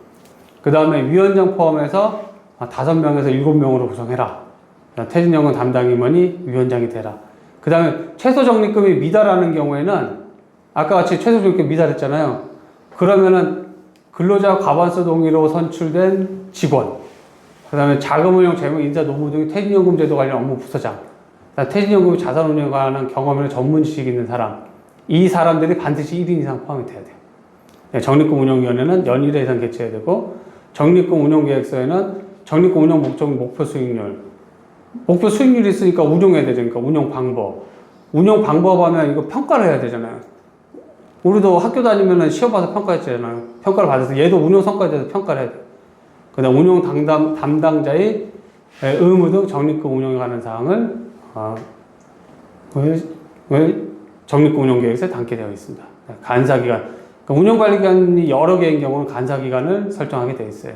그 다음에 위원장 포함해서 5명에서 7명으로 구성해라. 퇴진연금 담당 임원이 위원장이 되라. 그 다음에 최소 적립금이 미달하는 경우에는 아까 같이 최소 적립금 미달했잖아요. 그러면은 근로자 과반수 동의로 선출된 직원, 그 다음에 자금운용, 재무, 인사, 노무 등의 퇴진연금 제도 관련 업무 부서장, 퇴진연금 자산운용에 관한 경험이나 전문 지식이 있는 사람, 이 사람들이 반드시 1인 이상 포함이 돼야 돼요. 적립금 운용위원회는 연 1회 이상 개최해야 되고, 적립금 운용계획서에는 적립금 운용 목적, 목표 수익률, 목표 수익률이 있으니까 운용해야 되죠. 그러니까 운용 방법. 운용 방법 하면 이거 평가를 해야 되잖아요. 우리도 학교 다니면은 시험 봐서 평가했잖아요. 평가를 받아서 얘도 운용 성과에 대해서 평가를 해야 돼요. 그 다음 운용 담당자의 의무 등 적립금 운용에 관한 사항을 적립금 운용계획서에 담게 되어 있습니다. 간사기간. 그러니까 운용관리기간이 여러 개인 경우는 간사기간을 설정하게 되어 있어요.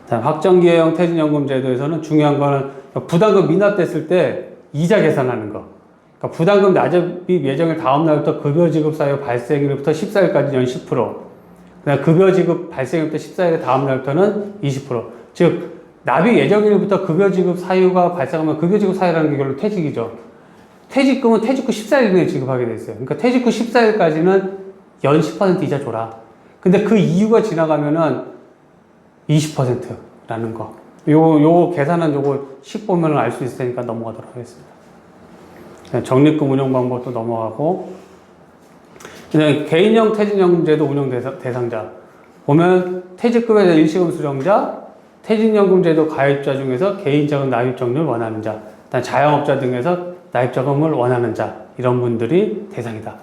확정기회형 퇴진연금 제도에서는 중요한 거는 부담금 미납됐을 때 이자 계산하는 거. 그러니까 부담금 납입 예정일 다음 날부터 급여 지급 사유 발생일부터 14일까지 연 10%. 그다음 급여 지급 발생일부터 14일의 다음 날부터는 20%. 즉 납입 예정일부터 급여 지급 사유가 발생하면 급여 지급 사유라는 게 결국 퇴직이죠. 퇴직금은 퇴직 후 14일 내에 지급하게 돼 있어요. 그러니까 퇴직 후 14일까지는 연 10% 이자 줘라. 근데 그 이유가 지나가면은 20%라는 거. 요거 계산한 요거 식 보면 알 수 있을 테니까 넘어가도록 하겠습니다. 적립금 운용 방법도 넘어가고, 그냥 개인형 퇴진연금제도 운용 대상자. 보면 퇴직금에 대한 일시금 수령자, 퇴진연금제도 가입자 중에서 개인자금 납입 정리를 원하는 자, 자영업자 등에서 납입자금을 원하는 자, 이런 분들이 대상이다.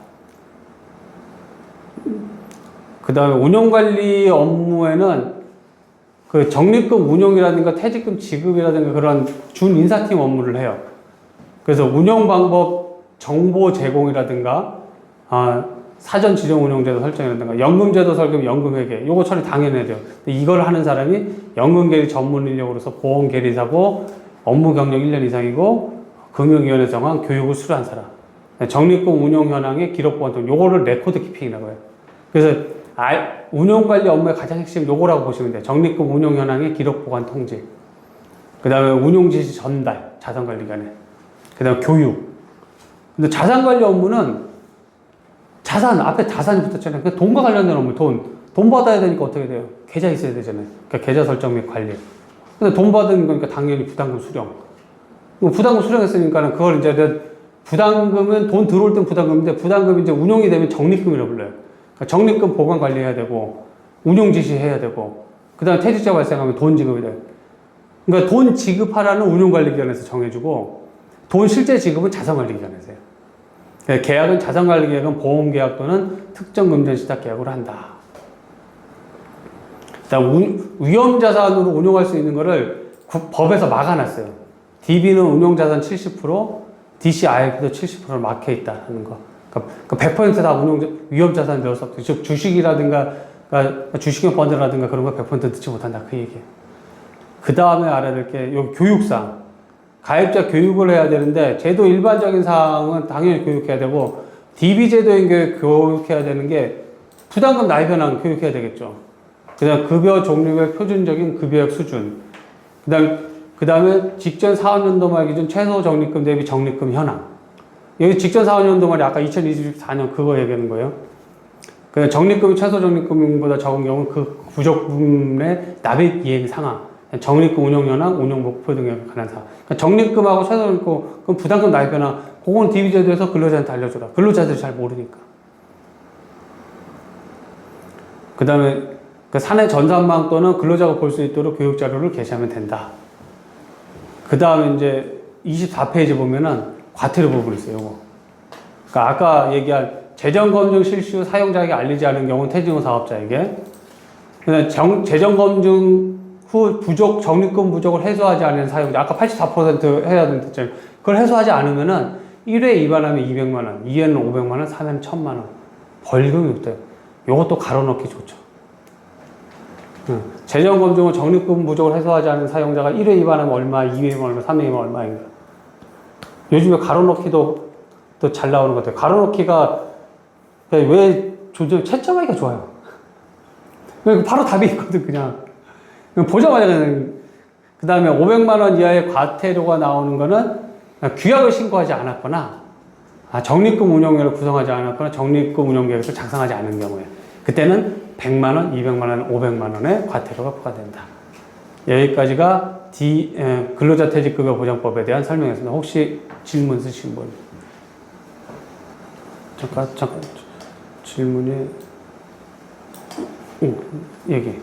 그 다음에 운용관리 업무에는 그 적립금 운용이라든가 퇴직금 지급이라든가 그런 준인사팀 업무를 해요. 그래서 운용 방법 정보 제공이라든가, 사전 지정 운용제도 설정이라든가, 연금제도 설계, 연금회계, 요거 처리 당연해야 돼요. 근데 이걸 하는 사람이 연금계리 전문 인력으로서 보험계리사고, 업무 경력 1년 이상이고, 금융위원회 정한 교육을 수료한 사람. 적립금 운용 현황의 기록 보관 등 요거를 레코드 키핑이라고 해요. 그래서 운용관리 업무의 가장 핵심 요거라고 보시면 돼요. 적립금 운용 현황의 기록 보관 통지. 그 다음에 운용 지시 전달, 자산관리관에. 그 다음에 교육. 근데 자산관리 업무는 앞에 자산이 붙었잖아요. 그 돈과 관련된 업무, 돈 받아야 되니까 어떻게 돼요? 계좌 있어야 되잖아요. 그러니까 계좌 설정 및 관리. 근데 돈 받은 거니까 당연히 부담금 수령. 부담금 수령했으니까는 그걸 이제 부담금은 돈 들어올 땐 부담금인데 부담금이 이제 운용이 되면 적립금이라고 불러요. 그러니까 적립금 보관 관리해야 되고, 운용 지시해야 되고, 그 다음에 퇴직자 발생하면 돈 지급이 돼요. 그러니까 돈 지급하라는 운용관리기관에서 정해주고, 돈 실제 지급은 자산관리기관에서 해요. 그러니까 계약은 자산관리계약은 보험계약 또는 특정금전 시작계약으로 한다. 위험자산으로 운용할 수 있는 거를 법에서 막아놨어요. DB는 운용자산 70%, DC, IF도 70%를 막혀있다는 거. 그러니까 100%다 위험자산 넣을 수 없어요. 즉, 주식이라든가, 그러니까 주식형 펀드라든가 그런 거 100% 넣지 못한다. 그 얘기예요. 그 다음에 알아야 될 게, 여기 교육상. 가입자 교육을 해야 되는데, 제도 일반적인 사항은 당연히 교육해야 되고, DB 제도인 교육해야 되는 게, 부담금 납입 현황 교육해야 되겠죠. 그 다음 급여 종류별 표준적인 급여액 수준. 그 다음에 직전 4년도 말 기준 최소 적립금 대비 적립금 현황. 여기 직전 4년도 말이 아까 2024년 그거 얘기하는 거예요. 그 적립금이 최소 적립금보다 적은 경우는 그 부족분의 납입 이행 상황. 적립금 운용 현황, 운용 목표 등에 관한 사항. 그러니까 적립금하고 최소 적립금, 그럼 부담금 납입 현황. 그건 DB 제도에서 근로자한테 알려줘라. 근로자들이 잘 모르니까. 그 다음에 그 사내 전산망 또는 근로자가 볼 수 있도록 교육 자료를 게시하면 된다. 그 다음에 이제 24페이지 보면은 과태료 부분이 있어요, 요거. 그러니까 아까 얘기한 재정검증 실시 후 사용자에게 알리지 않은 경우는 퇴직 후 사업자에게. 재정검증 후 적립금 부족을 해소하지 않은 사용자. 아까 84% 해야 된다잖아요. 그걸 해소하지 않으면은 1회 위반하면 200만 원, 2회는 500만 원, 3회는 1000만 원. 벌금이 없대요. 요것도 가로넣기 좋죠. 재정검증은 적립금 부족을 해소하지 않은 사용자가 1회 위반하면 얼마, 2회 위반하면 얼마, 3회 위반하면 얼마인가. 요즘에 가로넣기도 또 잘 나오는 것 같아요. 가로넣기가 왜 채점하기가 좋아요. 바로 답이 있거든, 그냥. 보자마자 그냥. 그 다음에 500만 원 이하의 과태료가 나오는 거는 규약을 신고하지 않았거나, 적립금 운용계획을 구성하지 않았거나, 적립금 운용계획을 작성하지 않은 경우에. 그때는 100만 원, 200만 원, 500만 원의 과태료가 부과된다. 여기까지가 근로자 퇴직급여 보장법에 대한 설명이었습니다. 혹시 질문 있으신 분? 잠깐, 질문이, 얘기.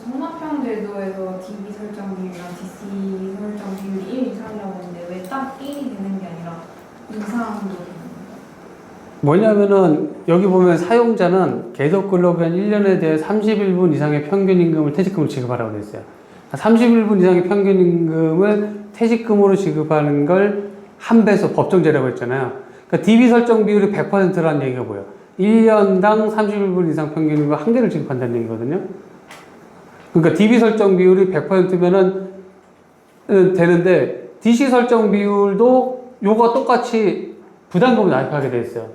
성납형제도에서 DB 설정 비율이랑 DC 설정 비율이 1 이상이라고 했는데 왜 딱 1이 되는 게 아니라 이상도 되는 거예요? 뭐냐면은 여기 보면 사용자는 계속 근로기간 1년에 대해 31분 이상의 평균임금을 퇴직금으로 지급하라고 되어 있어요. 31분 이상의 평균임금을 퇴직금으로 지급하는 걸 한 배수 법정제라고 했잖아요. 그러니까 DB 설정 비율이 100%라는 얘기가 뭐예요? 1년당 31분 이상 평균임금 한 개를 지급한다는 얘기거든요. 그러니까 DB 설정 비율이 100%면은 되는데 DC 설정 비율도 요거 똑같이 부담금을 납입하게 돼 있어요.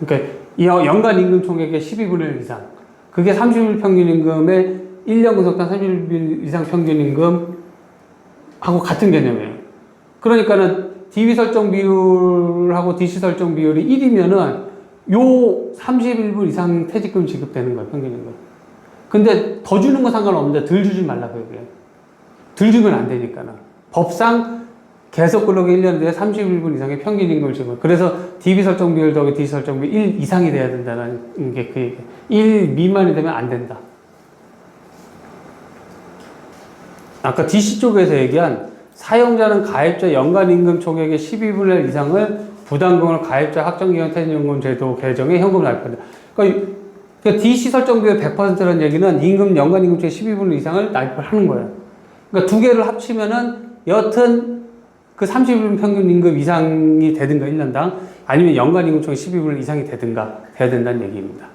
그러니까 이 연간 임금 총액의 12분의 1 이상. 그게 30일 평균 임금의 1년 근속당 30일 이상 평균 임금하고 같은 개념이에요. 그러니까는 DB 설정 비율하고 DC 설정 비율이 1이면은 요 31분 이상 퇴직금 지급되는 거예요, 평균 임금. 근데 더 주는 건 상관없는데 덜 주지 말라고 얘기해요. 덜 주면 안 되니까는. 법상 계속 근로기 1년 뒤에 31분 이상의 평균 임금을 지급. 그래서 DB 설정 비율 더하기 DC 설정 비율 1 이상이 돼야 된다는 게 그 얘기예요. 1 미만이 되면 안 된다. 아까 DC 쪽에서 얘기한 사용자는 가입자 연간 임금 총액의 12분의 1 이상을 부담금을 가입자 확정기간 퇴직연금 제도 개정에 현금을 납입한다. 그러니까 DC 설정 비율 100%라는 얘기는 연간 임금 총액 12분의 1 이상을 납입을 하는 거예요. 그러니까 두 개를 합치면은 여튼 그 30일 평균 임금 이상이 되든가 1년당 아니면 연간 임금 총액 12분의 1 이상이 되든가 돼야 된다는 얘기입니다.